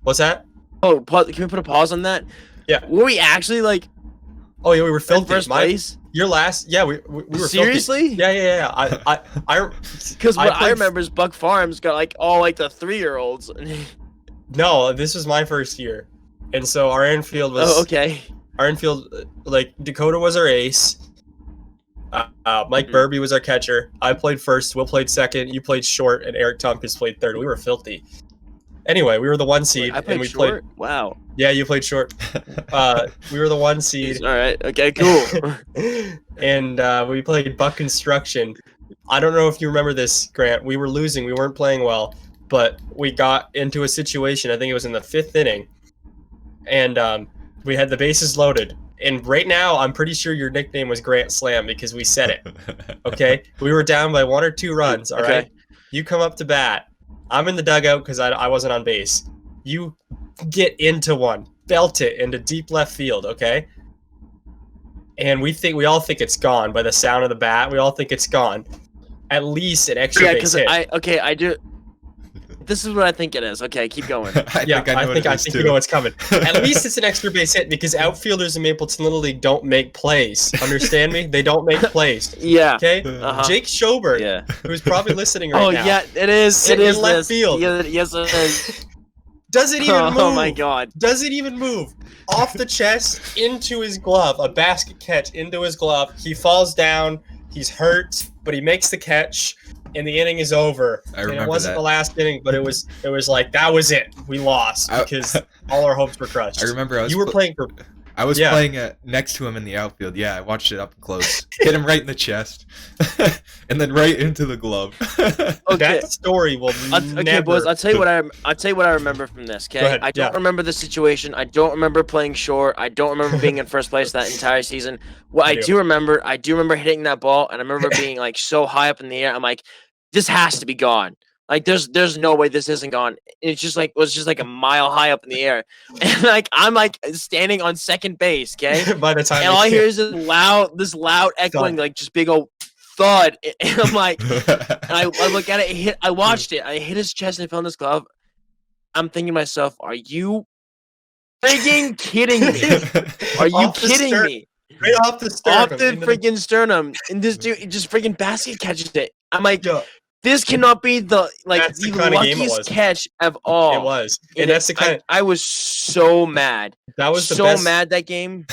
What's that? Oh, can we put a pause on that? Yeah. Were we actually like Oh yeah, we were in filthy. first place? Your last, yeah, we were Seriously? Filthy. Yeah. I Because what I played- remember is Buck Farms got like all like the 3-year-olds. No, this was my first year, and so our infield was. Oh, okay. Our infield, like Dakota was our ace. Mike Mhm. Burby was our catcher. I played first. Will played second. You played short, and Eric Tompkins played third. We were filthy. Anyway, we were the 1 seed, I and played we short. Wow. played. Yeah, you played short. We were the 1 seed, All right. Okay. Cool. and we played Buck Construction. I don't know if you remember this, Grant. We were losing. We weren't playing well, but we got into a situation. I think it was in the 5th inning, and we had the bases loaded. And right now, I'm pretty sure your nickname was Grant Slam because we said it. Okay, we were down by 1 or 2 runs. All right, Okay. you come up to bat. I'm in the dugout because I wasn't on base. You get into one, belt it into deep left field. Okay, and we all think it's gone by the sound of the bat. We all think it's gone. At least an extra Yeah, base because hit. I do. This is what I think it is. Okay, keep going. I Yeah, think I know what it I is, think too. you know what's coming. At least it's an extra base hit because outfielders in Mapleton Little League don't make plays. Understand me? They don't make plays. Yeah. Okay? Uh-huh. Jake Schobert, Yeah. who's probably listening right Oh now, yeah, it is. Sitting It in is left this. field. Yeah, yes, it is. doesn't even move. Oh my god. Doesn't even move. Off the chest, into his glove. A basket catch into his glove. He falls down. He's hurt, but he makes the catch. And the inning is over. I And remember it wasn't that. the last inning, but it was like that was it. We lost because all our hopes were crushed. I remember I was You were playing for yeah. playing next to him in the outfield. Yeah, I watched it up close. Hit him right in the chest, and then right into the glove. Okay. that story will Okay, never. boys. I'll tell you what I remember from this. Okay, Go ahead, I don't yeah. remember the situation. I don't remember playing short. I don't remember being in first place that entire season. What I do remember hitting that ball, and I remember being like so high up in the air. I'm like, this has to be gone. Like there's no way this isn't gone. It's just like was just like a mile high up in the air, and like I'm like standing on second base, okay, By the time and all I hear is this loud echoing, Thud. like just big old thud, and I'm like, and I look at it, I watched it, I hit his chest and it fell in his glove. I'm thinking to myself, are you freaking kidding me? Are you Off the kidding stern- me? Right off the sternum. Off the freaking sternum, and this dude just freaking basket catches it. I'm like, Yeah, this cannot be the That's the the kind of game it luckiest was. catch of all. it was, and And that's the kind. I was so mad. That was the so best. mad that game.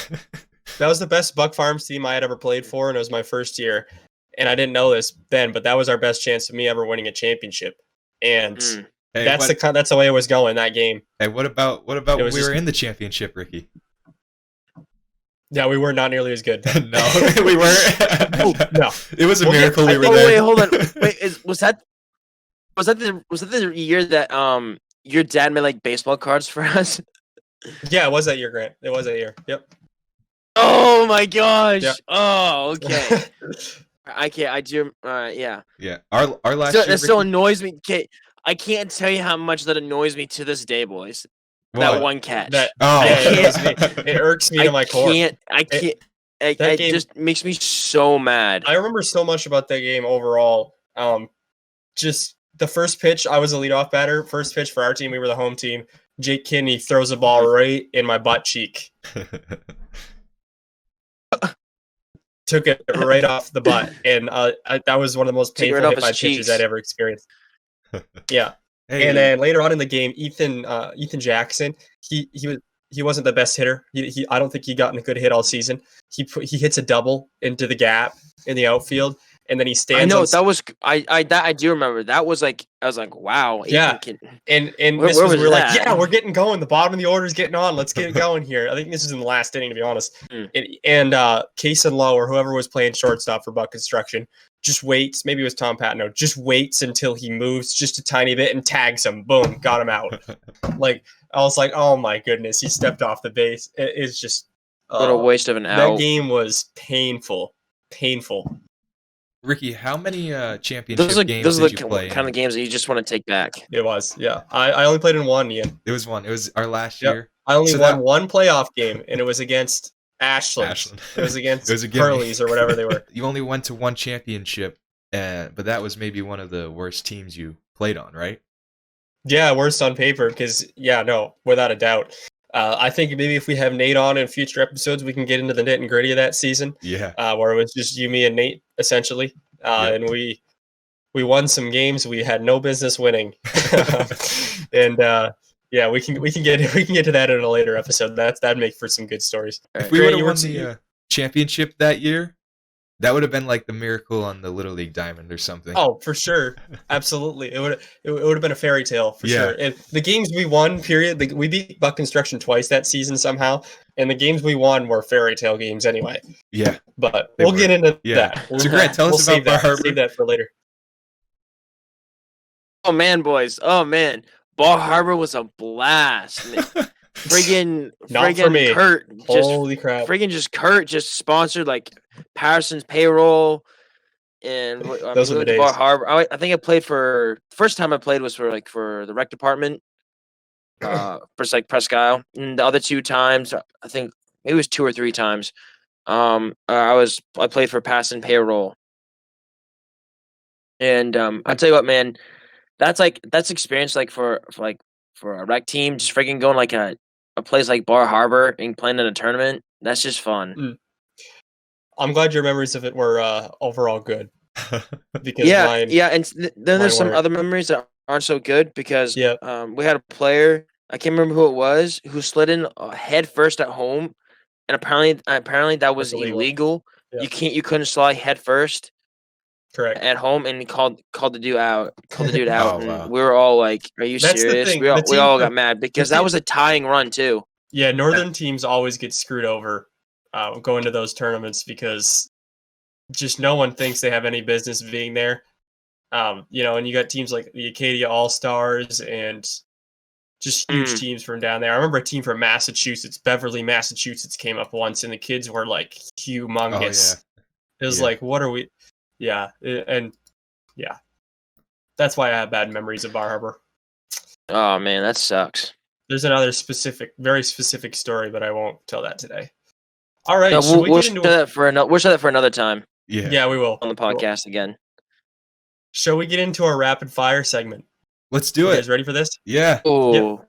That was the best Buck Farms team I had ever played for, and it was my first year. And I didn't know this then, but that was our best chance of me ever winning a championship. And Hey, that's the way it was going that game. Hey, what about when was we just- were in the championship, Ricky? Yeah, we were not nearly as good. No, we weren't. No. It was a Well, yeah, miracle we were Oh there. wait, hold on. Wait, was that the year that your dad made like baseball cards for us? Yeah, it was that year, Grant. It was that year. Yep. Oh my gosh. Yeah. Oh, okay. I can't. I do. Yeah. Yeah, our last So, year. that still Ricky, annoys me. Okay, I can't tell you how much that annoys me to this day, boys. what? That one catch. Oh, It irks me to my core. I can't. that It game- just makes me so mad. I remember so much about that game overall. Just the first pitch, I was a leadoff batter. First pitch for our team, we were the home team. Jake Kinney throws a ball right in my butt cheek. Took it right off the butt, and that was one of the most Took it painful right off hit his by pitches cheeks. I'd ever experienced. Yeah, Hey, and then later on in the game, Ethan Jackson, he wasn't the best hitter. I don't think he got a good hit all season. He hits a double into the gap in the outfield, and then he I stands. know on, that was I do remember that was like I was like wow. Yeah. Ethan and Where this was was we were like, that? yeah, we're getting going. The bottom of the order is getting on. Let's get it going here. I think this is in the last inning, to be honest. And Case and Lowe or whoever was playing shortstop for Buck Construction just waits. Maybe it was Tom Patino. Just waits until he moves just a tiny bit and tags him. Boom, got him out. Like I was like, oh my goodness, he stepped off the base. It's just what a waste of an that out. game was painful. Ricky, how many championship Those are games the did you play? kind of games that you just want to take back. It was, yeah. I only played in one, Ian. It was one. It was our last Yep. year. I only So won that- one playoff game, and it was against Ashland. It was against It was a gimme. Pearlies or whatever they were. You only went to one championship, but that was maybe one of the worst teams you played on, right? Yeah, worst on paper because, yeah, no, without a doubt. I think maybe if we have Nate on in future episodes, we can get into the nit and gritty of that season, Yeah. where it was just you, me, and Nate essentially, Yep. and we won some games we had no business winning, and yeah, we can get to that in a later episode. That'd make for some good stories. If we Grant, would have you were won t- the championship that year, that would have been like the miracle on the Little League Diamond or something. Oh, for sure, absolutely. It would have been a fairy tale for Yeah. sure. And the games we won, period. We beat Buck Construction twice that season somehow, and the games we won were fairy tale games anyway. Yeah. But They we'll were. get into Yeah. that. So Grant, tell us save about Bar that. Harbor. Save that for later. Oh man, boys. Oh man. Bar Harbor was a blast. Friggin' Not for me. Kurt just Holy crap! Kurt just sponsored like Patterson's payroll and Those we are the went to Bar days. Harbor. I think I played for first time I played was for the rec department. First like Presque Isle. And the other two times I think maybe it was 2 or 3 times. I played for Patterson payroll. And I'll tell you what, man, that's experience like for a rec team, just freaking going like a place like Bar Harbor and playing in a tournament. That's just fun. I'm glad your memories of it were overall good. Because Yeah, mine, yeah, and then there's some weren't. other memories that aren't so good because Yeah. we had a player, I can't remember who it was, who slid in head first at home, and apparently that was That's illegal. illegal. Yeah. You couldn't slide head first correct. at home, and he called the dude out. Called the dude out, Oh, and wow. we were all like, "Are you That's the serious?" thing, We the all team- got mad because the that team- was a tying run too. Yeah, northern teams always get screwed over going to those tournaments because just no one thinks they have any business being there. And you got teams like the Acadia All Stars and just huge teams from down there. I remember a team from Massachusetts, Beverly, Massachusetts, came up once, and the kids were like humongous. Oh, It was Yeah. like, what are we? Yeah, and yeah, That's why I have bad memories of Bar Harbor. Oh man, that sucks. There's another very specific story, but I won't tell that today. All right, No, should we we'll get into share that for another time Yeah. Yeah, we will. on the podcast again. Shall we get into our rapid fire segment? Let's do You it. guys ready for this? Yeah, Oh,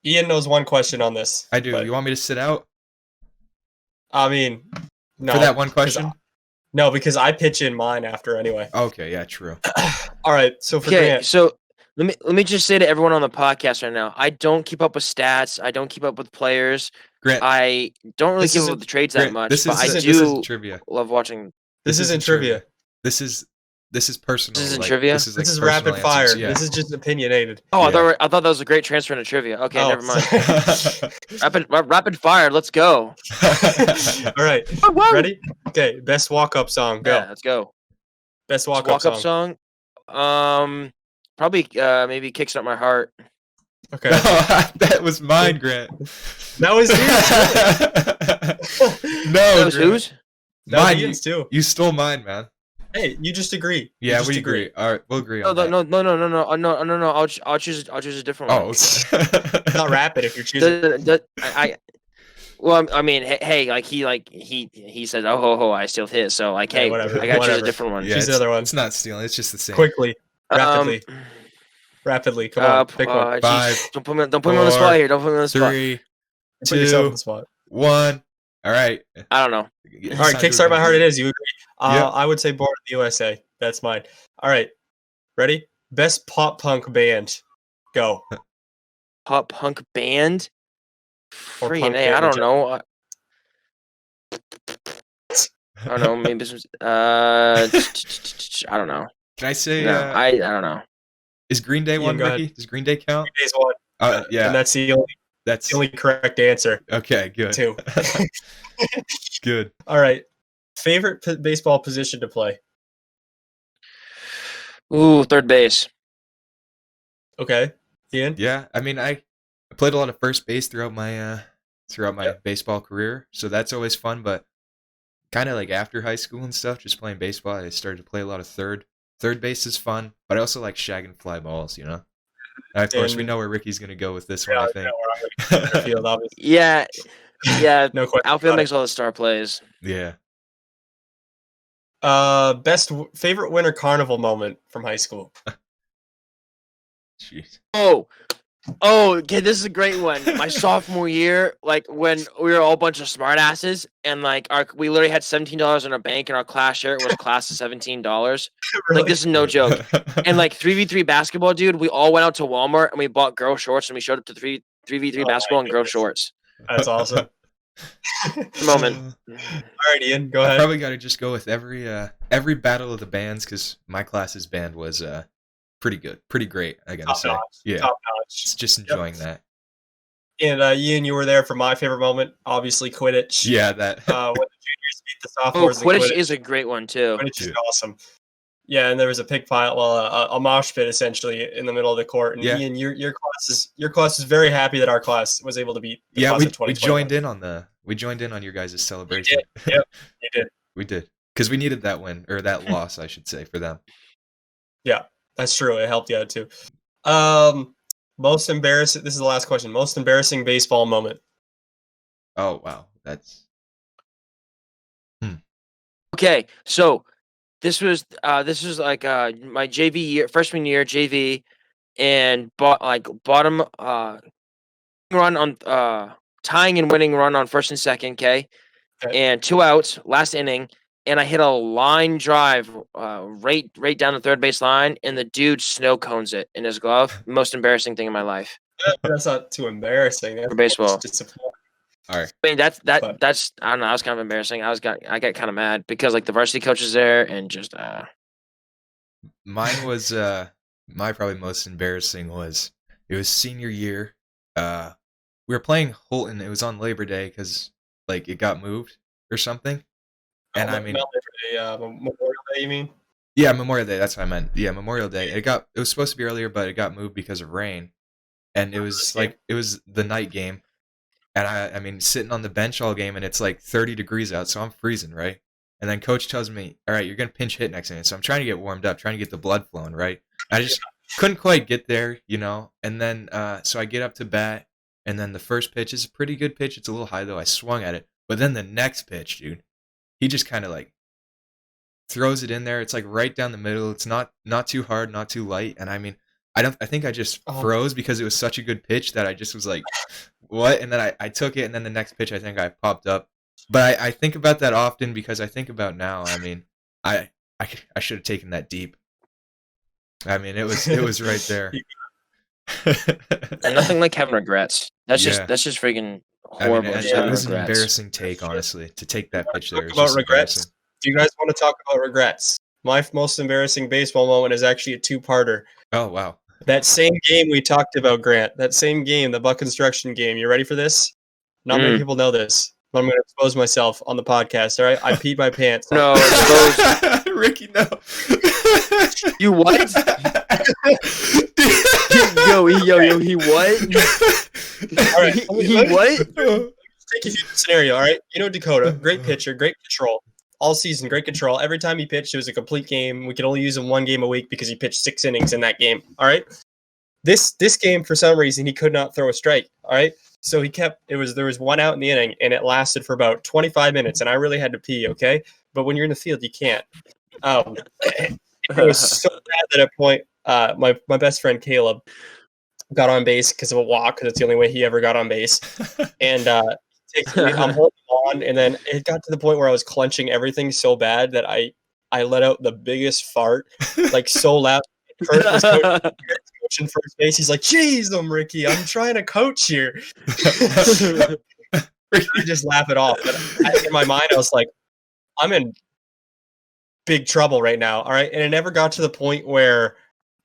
Ian knows one question on this. I do. but, You want me to sit out I mean, no. for that one 'cause question? No, because I pitch in mine after anyway. Okay, yeah, true. All right, so for okay. Grant, So let me just say to everyone on the podcast right now, I don't keep up with stats. I don't keep up with players. Grant, I don't really This keep up isn't- with the trades that Grant, much, this but I isn't do trivia. love watching. this isn't trivia. This is personal. This isn't like, trivia? This is, like, This is personal rapid fire. answers, Yeah. This is just opinionated. Oh, Yeah. I thought that was a great transfer into trivia. Okay, Oh, never mind. sorry. Rapid fire. Let's go. All right, Woo! ready? Okay, best walk-up song. Go. Yeah, let's go. Best Walk walk-up up song. song. Probably maybe Kicks Up My Heart. Okay, That was mine, Grant. that was yours. No, That was Grant. whose? That was Mine. Ian's too. You stole mine, man. Hey, you just agree. You Yeah, just we agree. All right, we'll agree No, on that. no. I'll choose a different one. Oh, okay. It's not rapid if you're choosing. Well, I mean, hey, like he said, oh ho ho, I steal his. So like, Yeah, hey, whatever, I gotta choose a whatever. different one. Yeah, Choose it's, another one. It's not stealing. It's just the same. Quickly, rapidly, Um, rapidly. Come on, pick one. geez, 5, don't put me on the spot 4, here. Don't put me on the spot. 3, Put yourself on 2, the spot. 1. All right. I don't know. All right, Kickstart My Heart. It is. You agree? Yeah. I would say Born in the USA. That's mine. All right, ready? Best pop punk band. Go. Pop punk band. Or Freaking punk A, band I in don't know. I don't know. Maybe this was. I don't know. Can I say? No, I don't know. Is Green Day Ian, one, go Ricky? Does Green Day count? Days one. Yeah. And that's the That's only correct answer. okay. Good. Too. Good. All right. Favorite baseball position to play. Ooh, third base. Okay, Ian. Yeah. I mean, I played a lot of first base throughout my baseball career, so that's always fun. But kind of like after high school and stuff, just playing baseball, I started to play a lot of third. Third base is fun, but I also like shagging fly balls. You know. And of course, we And- know where Ricky's gonna go with this one. I think. Field, obviously. Yeah, yeah. No question. Outfield about makes all the star plays. Yeah. it. Favorite winter carnival moment from high school. Jeez. Oh, okay. This is a great one. My sophomore year, like when we were all a bunch of smartasses, and like we literally had $17 in our bank, and our class shirt was class of $17. Like this is no joke. And like 3v3 basketball, dude, we all went out to Walmart and we bought girl shorts, and we showed up to 3v3 Oh, basketball my in girl goodness. shorts. That's awesome. Moment. All right, Ian, go I ahead. probably got to just go with every battle of the bands because my class's band was pretty good, pretty great. I gotta Top say, notch. yeah, Top notch. it's just enjoying that. And Ian, you were there for my favorite moment, obviously Quidditch. Yeah, that. When the juniors beat the Oh, sophomores in Quidditch is a great one too. Quidditch is Dude. awesome. Yeah, and there was a pig pile, a mosh pit essentially in the middle of the court. And Yeah. Ian, your class is very happy that our class was able to beat the Yeah, class we of 2021. joined in on your guys' celebration. Yep, you did. We did because we needed that win or that loss, I should say, for them. That's true. It helped you out too. Most embarrassing. This is the last question. Most embarrassing baseball moment. Oh wow, that's Okay, so this was like my JV year, freshman year JV, and bottom run on tying and winning run on first and second. Okay, Okay. and 2 outs, last inning, and I hit a line drive right down the third base line, and the dude snow cones it in his glove. Most embarrassing thing in my life That's not too embarrassing. That's for baseball. just disappointing. all right. I mean that's But- I don't know. That was kind of embarrassing. I got kind of mad because like the varsity coach is there and just Mine was my probably most embarrassing was it was senior year. We were playing Holton. It was on Labor Day because like it got moved or something. And I mean, Not Labor Day, Memorial Day. You mean? yeah, Memorial Day. That's what I meant. Yeah, Memorial Day. It was supposed to be earlier, but it got moved because of rain. And it was like it was the night game. And I mean, sitting on the bench all game, and it's like 30 degrees out, so I'm freezing, right? And then coach tells me, all right, you're going to pinch hit next inning. So I'm trying to get warmed up, trying to get the blood flowing, right? I just couldn't quite get there, And then so I get up to bat, and then the first pitch is a pretty good pitch. It's a little high, though. I swung at it. But then the next pitch, dude, he just kind of like throws it in there. It's like right down the middle. It's not too hard, not too light. And I mean, I think I just froze because it was such a good pitch that I just was like, what? And then I took it, and then the next pitch I think I popped up. But I think about that often because I think about now. I mean, I should have taken that deep. I mean, it was right there. And nothing like having regrets. That's just freaking horrible. I mean, it was an embarrassing take, honestly, to take that pitch there. Talk about regrets. Do you guys want to talk about regrets? My most embarrassing baseball moment is actually a two-parter. Oh, wow. That same game we talked about, Grant. That same game, the Buck Construction game. You ready for this? Not many people know this. But I'm going to expose myself on the podcast, all right? I peed my pants. No, expose. Ricky, no. You what? yo, he what? All right. He what? Let's take you through the scenario, all right? Dakota, great pitcher, great control. All season, great control. Every time he pitched, it was a complete game. We could only use him one game a week because he pitched 6 innings in that game, all right? This game, for some reason, he could not throw a strike, all right? So there was 1 out in the inning, and it lasted for about 25 minutes, and I really had to pee, okay? But when you're in the field, you can't. It was so bad that at a point, my best friend Caleb got on base because of a walk, because it's the only way he ever got on base. And I'm holding on, and then it got to the point where I was clenching everything so bad that I let out the biggest fart, like so loud. Kurt was coaching first base. He's like, "Jeez, Ricky, I'm trying to coach here." I just laugh it off. But in my mind, I was like, "I'm in big trouble right now." All right, and it never got to the point where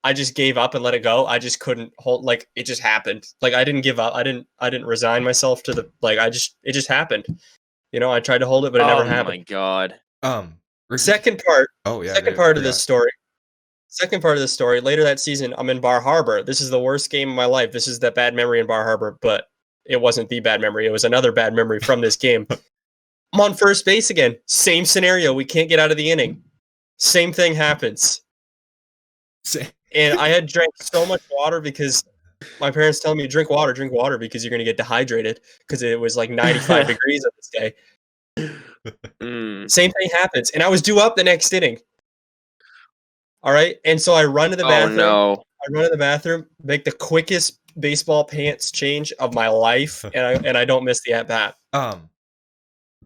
I just gave up and let it go. I just couldn't hold. Like, it just happened. Like, I didn't give up. I didn't resign myself to the. Like, it just happened. I tried to hold it, but it never happened. Oh my god. Ricky. Second part. Oh yeah. Second part of this story. Second part of the story, later that season, I'm in Bar Harbor. This is the worst game of my life. This is that bad memory in Bar Harbor, but it wasn't the bad memory. It was another bad memory from this game. I'm on first base again. Same scenario. We can't get out of the inning. Same thing happens. And I had drank so much water because my parents tell me, drink water because you're going to get dehydrated because it was like 95 degrees on this day. Same thing happens. And I was due up the next inning. All right, and so I run to the bathroom. Oh, no. I run to the bathroom, make the quickest baseball pants change of my life, and I don't miss the at bat. Can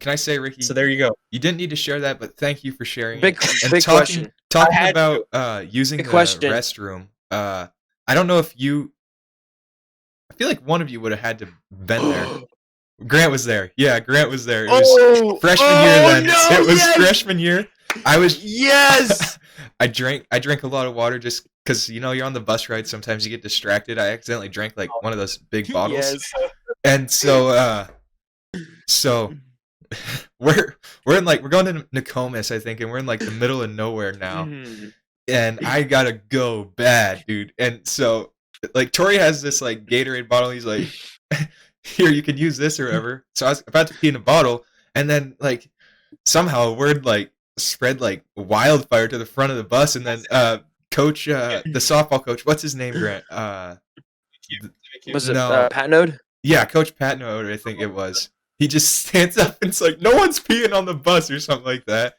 I say, Ricky? So there you go. You didn't need to share that, but thank you for sharing. Big question. Talking about using the restroom. I don't know if you. I feel like one of you would have had to been there. Grant was there. Yeah, Grant was there. It was freshman year then. No, it was freshman year. I was. Yes. I drank a lot of water just because you're on the bus ride. Sometimes you get distracted. I accidentally drank like one of those big bottles, and so we're going to Nokomis, I think, and we're in like the middle of nowhere now, and I gotta go bad, dude. And so like Tori has this like Gatorade bottle. He's like, here, you can use this or whatever. So I was about to pee in a bottle, and then like somehow a word like spread like wildfire to the front of the bus, and then coach the softball coach, what's his name, Grant? Was it Patnode? Yeah, Coach Patnode, I think it was. He just stands up and it's like, no one's peeing on the bus or something like that.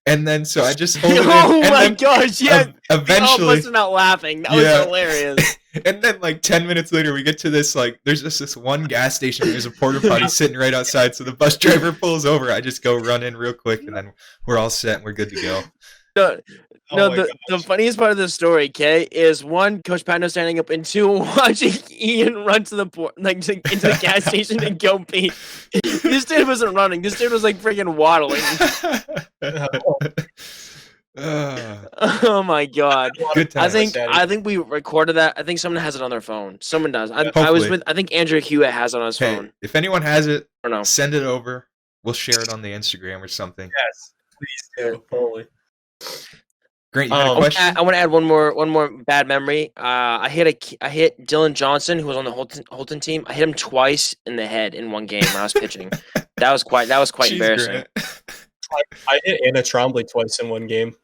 And then so I just hold it in, oh my gosh, yeah. Eventually, I was not laughing. That was hilarious. And then like 10 minutes later, we get to this like there's just this one gas station. There's a porta potty sitting right outside. So the bus driver pulls over. I just go run in real quick, and then we're all set and we're good to go. The funniest part of the story, Kay, is one, Coach Patno standing up, and two, watching Ian run to the into the gas station and go pee. This dude wasn't running. This dude was like freaking waddling. Oh my god! Good times. I think we recorded that. I think someone has it on their phone. Someone does. I was with. I think Andrew Hewitt has it on his phone. If anyone has it, or no, send it over. We'll share it on the Instagram or something. Yes, please do. Totally. Great. You got a question? I want to add one more bad memory. I hit Dylan Johnson, who was on the Holton team. I hit him twice in the head in one game when I was pitching. That was quite Jeez, embarrassing. I hit Anna Trombley twice in one game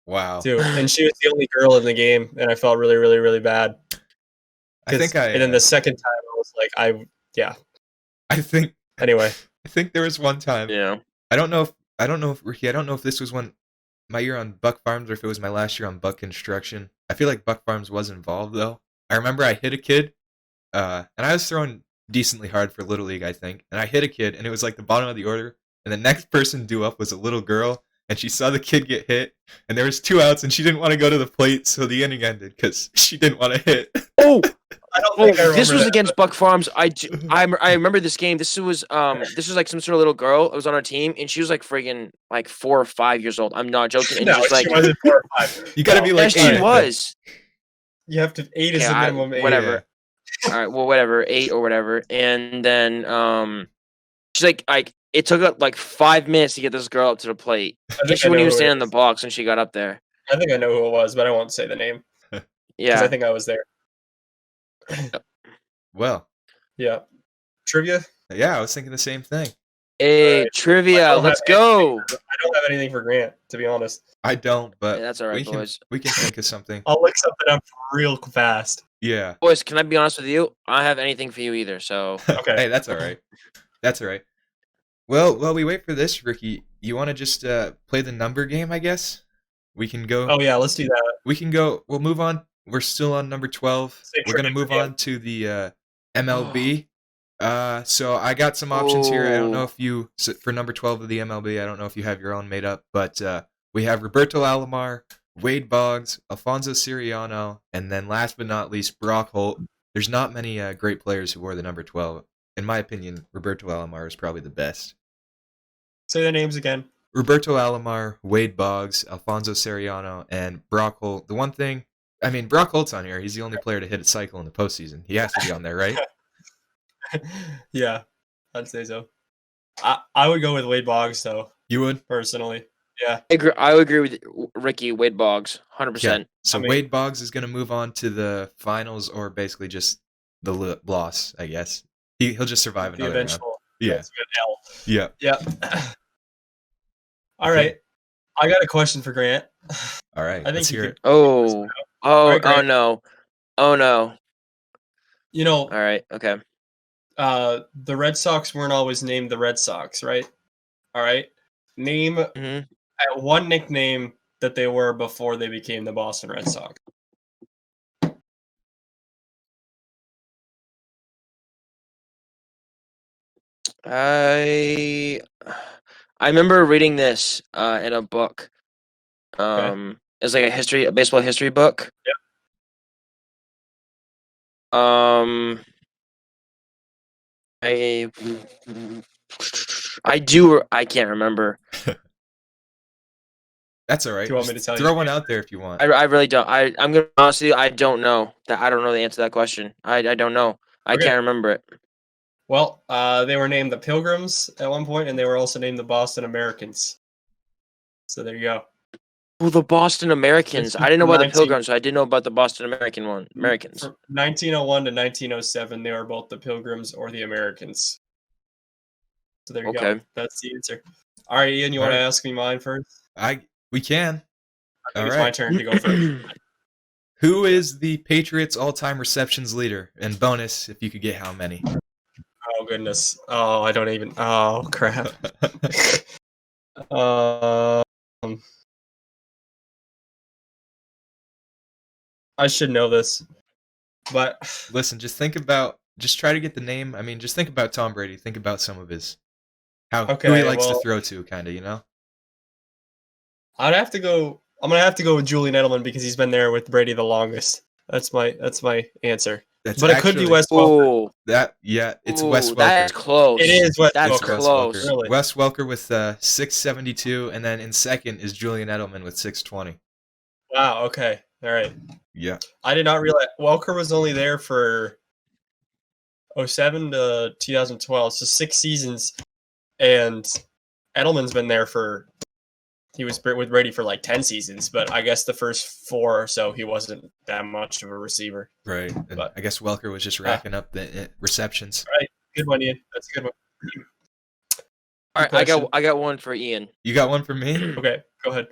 Wow. too, and she was the only girl in the game, and I felt really, really, really bad. I think And then the second time I was like, I think Anyway, I think there was one time. Yeah. I don't know if Ricky, I don't know if this was my year on Buck Farms or if it was my last year on Buck Construction. I feel like Buck Farms was involved though. I remember I hit a kid, and I was throwing decently hard for Little League, I think. And I hit a kid, and it was like the bottom of the order. And the next person due up was a little girl, and she saw the kid get hit, and there was 2 outs, and she didn't want to go to the plate, so the inning ended because she didn't want to hit. Oh, I don't think I remember this was that. against Buck Farms. I remember this game. This was like some sort of little girl. It was on our team, and she was like friggin' like 4 or 5 years old. I'm not joking. And No, just like she wasn't 4 or 5. You gotta be like yes, 8. she I think. was. You have to 8 is Yeah, the minimum age. whatever. All right, well, whatever, 8 or whatever. And then she's like it took up like 5 minutes to get this girl up to the plate. I And think she I wouldn't know even who stand it in the is. box when she got up there. I think I know who it was, but I won't say the name because Yeah. I think I was there. Well, Yeah. Trivia? yeah, I was thinking the same thing. Hey, Alright. I trivia, don't let's have go. I don't have anything for Grant, to be honest. I don't, but Yeah, that's all right, boys. we can think of something. I'll look something up real fast. Yeah. Boys, can I be honest with you? I don't have anything for you either, so Okay. Hey, that's all right. That's all right. Well, while we wait for this, Ricky, you want to just play the number game, I guess? We can go. Oh yeah, let's do that. We can go. We'll move on. We're still on number 12. Same We're gonna trivia, move yeah. on to the MLB. So I got some options here. I don't know if you for number 12 of the MLB. I don't know if you have your own made up, but we have Roberto Alomar, Wade Boggs, Alfonso Siriano, and then last but not least, Brock Holt. There's not many great players who wore the number 12. In my opinion, Roberto Alomar is probably the best. Say the names again. Roberto Alomar, Wade Boggs, Alfonso Siriano, and Brock Holt. The one thing, I mean, Brock Holt's on here. He's the only player to hit a cycle in the postseason. He has to be on there, right? Yeah, I'd say so. I would go with Wade Boggs though, You would? personally. Yeah. I would agree with Ricky, Wade Boggs, 100%. Yeah. So I mean- Wade Boggs is going to move on to the finals or basically just the loss, I guess. He'll just survive The another round. eventual. Yeah. That's a good L. Yeah. Yeah. All right. I got a question for Grant. All right. I think Let's you hear could- it. Oh, Alright, oh Grant. no. Oh no. You know, All right, okay. the Red Sox weren't always named the Red Sox, right? All right. Name Mhm. one nickname that they were before they became the Boston Red Sox. I remember reading this in a book. It's like a baseball history book. Yep. I can't remember. That's all right. Do you want me Just to tell you throw the one out there if you want. I really don't. I'm gonna honestly, I don't know that. I don't know the answer to that question. I don't know. I Okay. can't remember it. Well, they were named the Pilgrims at one point, and they were also named the Boston Americans. So there you go. Well, the Boston Americans. It's I didn't know about the 19 Pilgrims, so I didn't know about the Boston Americans. From 1901 to 1907, they were both the Pilgrims or the Americans. So there you go. Okay. That's the answer. All right, Ian, you want to Alright. ask me mine first? We can. I think All it's my right. turn to go first. Who is the Patriots all-time receptions leader? And bonus, if you could get how many. Oh goodness. Oh, I don't even. Oh crap. I should know this, but Listen, just try to get the name. I mean, just think about Tom Brady. Think about some of his, who he Okay, likes to well- throw to, kind of, you know? I'd have to go. I'm gonna have to go with Julian Edelman because he's been there with Brady the longest. That's my answer. That's But it could be actually- Wes Welker. Oh, It's Wes Welker. That's close. It is Wes That's Welker. Wes close. Welker. Really? Wes Welker with 672, and then in second is Julian Edelman with 620. Wow. Okay. All right. Yeah. I did not realize Welker was only there for 07 to 2012, so 6 seasons, and Edelman's been there for. He was with Brady for like 10 seasons, but I guess the first 4 or so he wasn't that much of a receiver. Right. And But- I guess Welker was just racking up the receptions. Good one, Ian. That's a good one. All right, I got one for Ian. You got one for me? Okay, go ahead.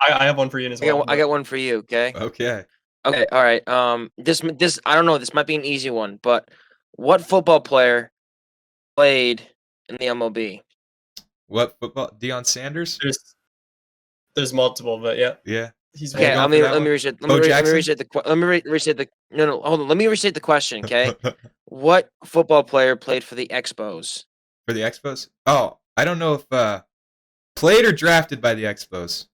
I have one for Ian as well. I got one for you. Okay. Okay. Okay. All right. This I don't know. This might be an easy one, but what football player played in the MLB? What football? Deion Sanders? There's multiple, but yeah, Yeah. he's Okay, one. going for that let me one? restate. Bo Jackson? Restate the. No, hold on. Let me restate the question. Okay. What football player played for the Expos? For the Expos? Oh, I don't know if played or drafted by the Expos.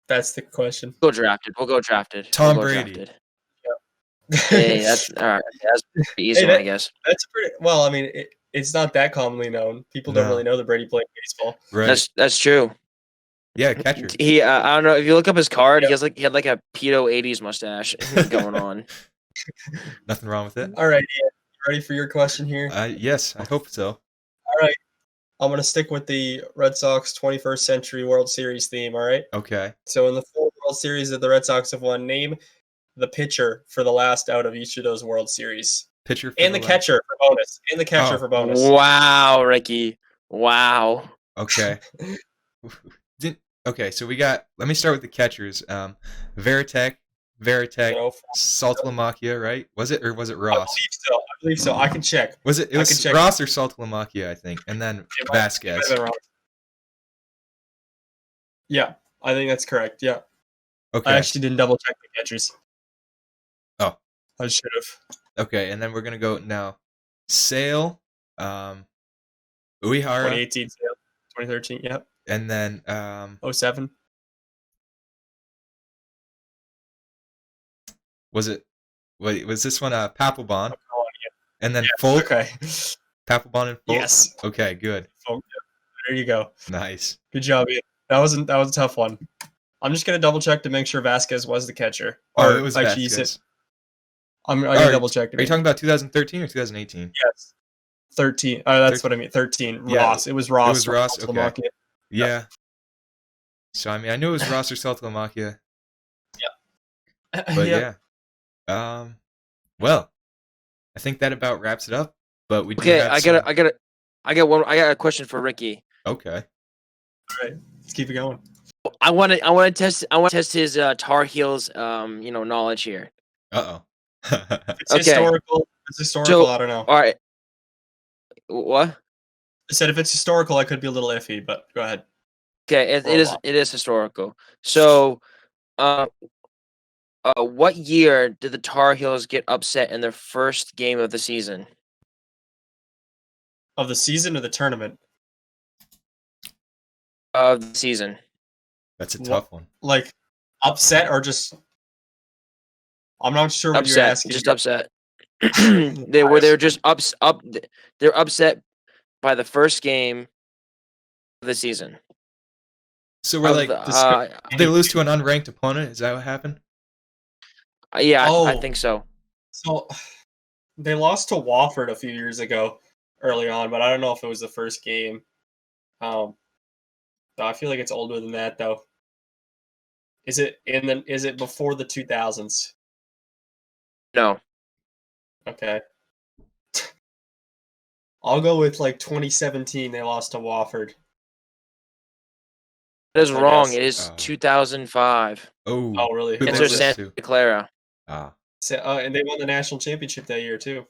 That's the question. We'll go drafted. Tom We'll go Brady. drafted. Hey, that's all right. That's a pretty easy one, I guess. That's pretty well. I mean, it's not that commonly known. People don't really know that Brady played baseball. Right. That's true. Yeah, catcher. He I don't know if you look up his card. He had like a pedo '80s mustache going on. Nothing wrong with it. All right, Ian, you ready for your question here? Yes, I hope so. All right, I'm gonna stick with the Red Sox 21st Century World Series theme. All right. Okay. So in the 4 World Series that the Red Sox have won, name the pitcher for the last out of each of those World Series. Pitcher for and the catcher for bonus. And the catcher for bonus. Wow, Ricky. Wow. Okay. Okay, so we got. Let me start with the catchers. Veritek, Saltalamacchia, right? Was it or was it Ross? I believe so. I can check. Was it? It was Ross or Saltalamacchia, I think, and then Vasquez. Yeah, I think that's correct. Yeah. Okay. I actually didn't double check the catchers. Oh, I should have. Okay, and then we're gonna go now. Sale, Uehara, 2018, 2013. Yep. And then 07. Was it? Wait, was this one Papelbon? And then Folk. Okay. Papelbon and Folk. Yes. Okay, good. Folk. There you go. Nice. Good job, Ian. That was a tough one. I'm just gonna double check to make sure Vasquez was the catcher. Oh, it was Vasquez. I'm gonna double check. Are you talking about 2013 or 2018? Yes. 13. That's what I mean. 13. Yeah. Ross. It was Ross. It was Ross. Okay. Yeah. Yeah. So I mean, I knew it was Ross or Saltalamacchia. Yeah. But yeah. Well, I think that about wraps it up. But we do have I got a question for Ricky. Okay. All right. Let's keep it going. I want to test his Tar Heels knowledge here. Uh-oh. It's historical. It's historical. I don't know. All right. What? I said if it's historical, I could be a little iffy, but go ahead. Okay, it is historical. So, what year did the Tar Heels get upset in their first game of the season? Of the season or the tournament? Of the season. That's a tough one. Like upset or just? I'm not sure what you're asking. Just upset. They're just They're upset by the first game of the season. So we're did they lose to an unranked opponent? Is that what happened? Yeah, I think so. So they lost to Wofford a few years ago, early on, but I don't know if it was the first game. I feel like it's older than that, though. Is it before the 2000s? No. Okay. I'll go with 2017. They lost to Wofford. That is wrong. It is 2005. Oh, really? It's Santa Clara. So, and they won the national championship that year too.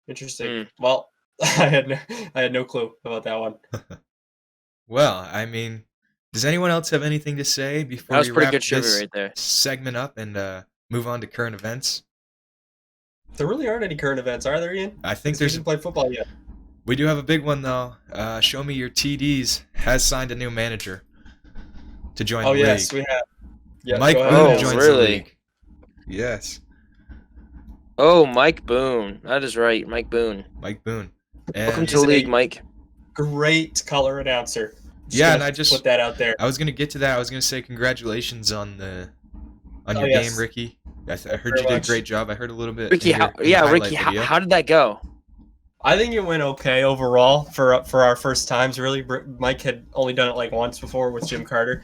Interesting. Well, I had no clue about that one. Well, I mean, does anyone else have anything to say before we wrap this segment up and move on to current events? There really aren't any current events, are there, Ian? I think we didn't play football yet. We do have a big one though. Show Me Your TDs has signed a new manager to join the league. Oh yes, we have. Yeah, Mike Boone joins the league. Yes. Oh, Mike Boone. That is right, Mike Boone. Mike Boone. Welcome to the league, Mike. Great color announcer. And I just put that out there. I was gonna get to that. I was gonna say congratulations on your game, Ricky. I heard you did a great job. I heard a little bit. Ricky, how did that go? I think it went okay overall for our first times. Really, Mike had only done it once before with Jim Carter.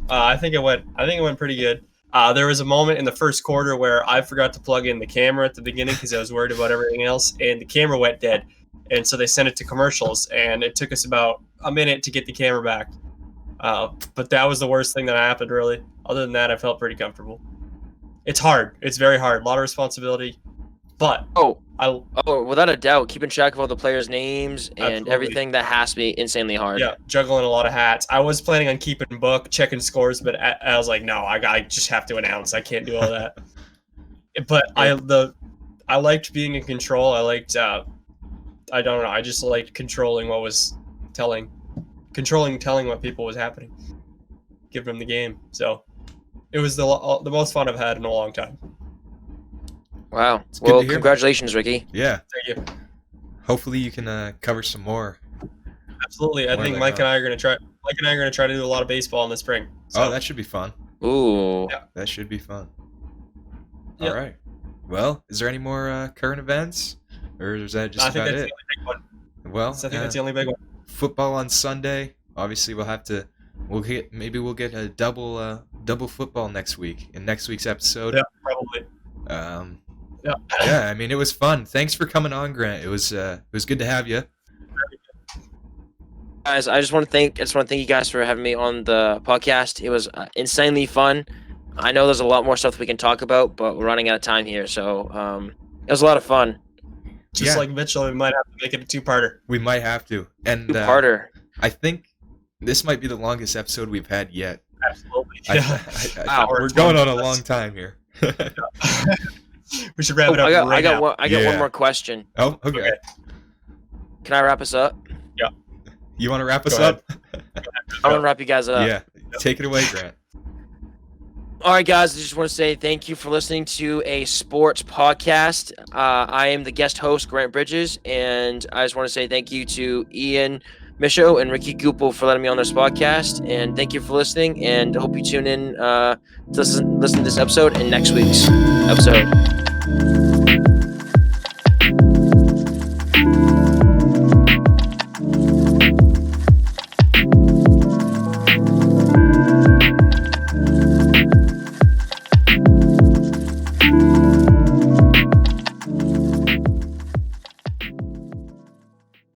I think it went pretty good. There was a moment in the first quarter where I forgot to plug in the camera at the beginning because I was worried about everything else, and the camera went dead. And so they sent it to commercials, and it took us about a minute to get the camera back. But that was the worst thing that happened, really. Other than that, I felt pretty comfortable. It's hard. It's very hard. A lot of responsibility. But without a doubt, keeping track of all the players' names and Absolutely. everything, that has to be insanely hard. Yeah, juggling a lot of hats. I was planning on keeping book, checking scores, but I was like, no, I just have to announce. I can't do all that. But I liked being in control. I liked I don't know. I just liked controlling telling what people was happening, giving them the game. So it was the most fun I've had in a long time. Wow. It's good Well, to hear. congratulations, Ricky. Yeah. Thank you. Hopefully you can cover some more. Absolutely. I More think than Mike that. and I are gonna try to do a lot of baseball in the spring. So, Oh, that should be fun. Ooh. Yeah. That should be fun. Yep. All right. Well, is there any more current events, or is that just I think about that's it? the only big one. Well, I think that's the only big one. football on Sunday. Obviously, we'll get a double football next week in next week's episode. Yeah, probably. Yeah. Yeah, I mean, it was fun. Thanks for coming on, Grant. It was good to have you. Guys, I just want to thank you guys for having me on the podcast. It was insanely fun. I know there's a lot more stuff that we can talk about, but we're running out of time here. So it was a lot of fun. Just Yeah. like Mitchell, we might have to make it a two-parter. We might have to. And Two-parter. I think this might be the longest episode we've had yet. Absolutely. Wow. We're going on a long time here. We should wrap it up. I got one Yeah. more question. Oh, okay. Okay. Can I wrap us up? You want to wrap us Go ahead. up? I'm gonna wrap you guys up. Yeah. Take it away, Grant. All right, guys. I just want to say thank you for listening to a sports podcast. I am the guest host, Grant Bridges, and I just want to say thank you to Ian Michaud and Ricky Goupil for letting me on this podcast. And thank you for listening. And I hope you tune in to listen to this episode and next week's episode.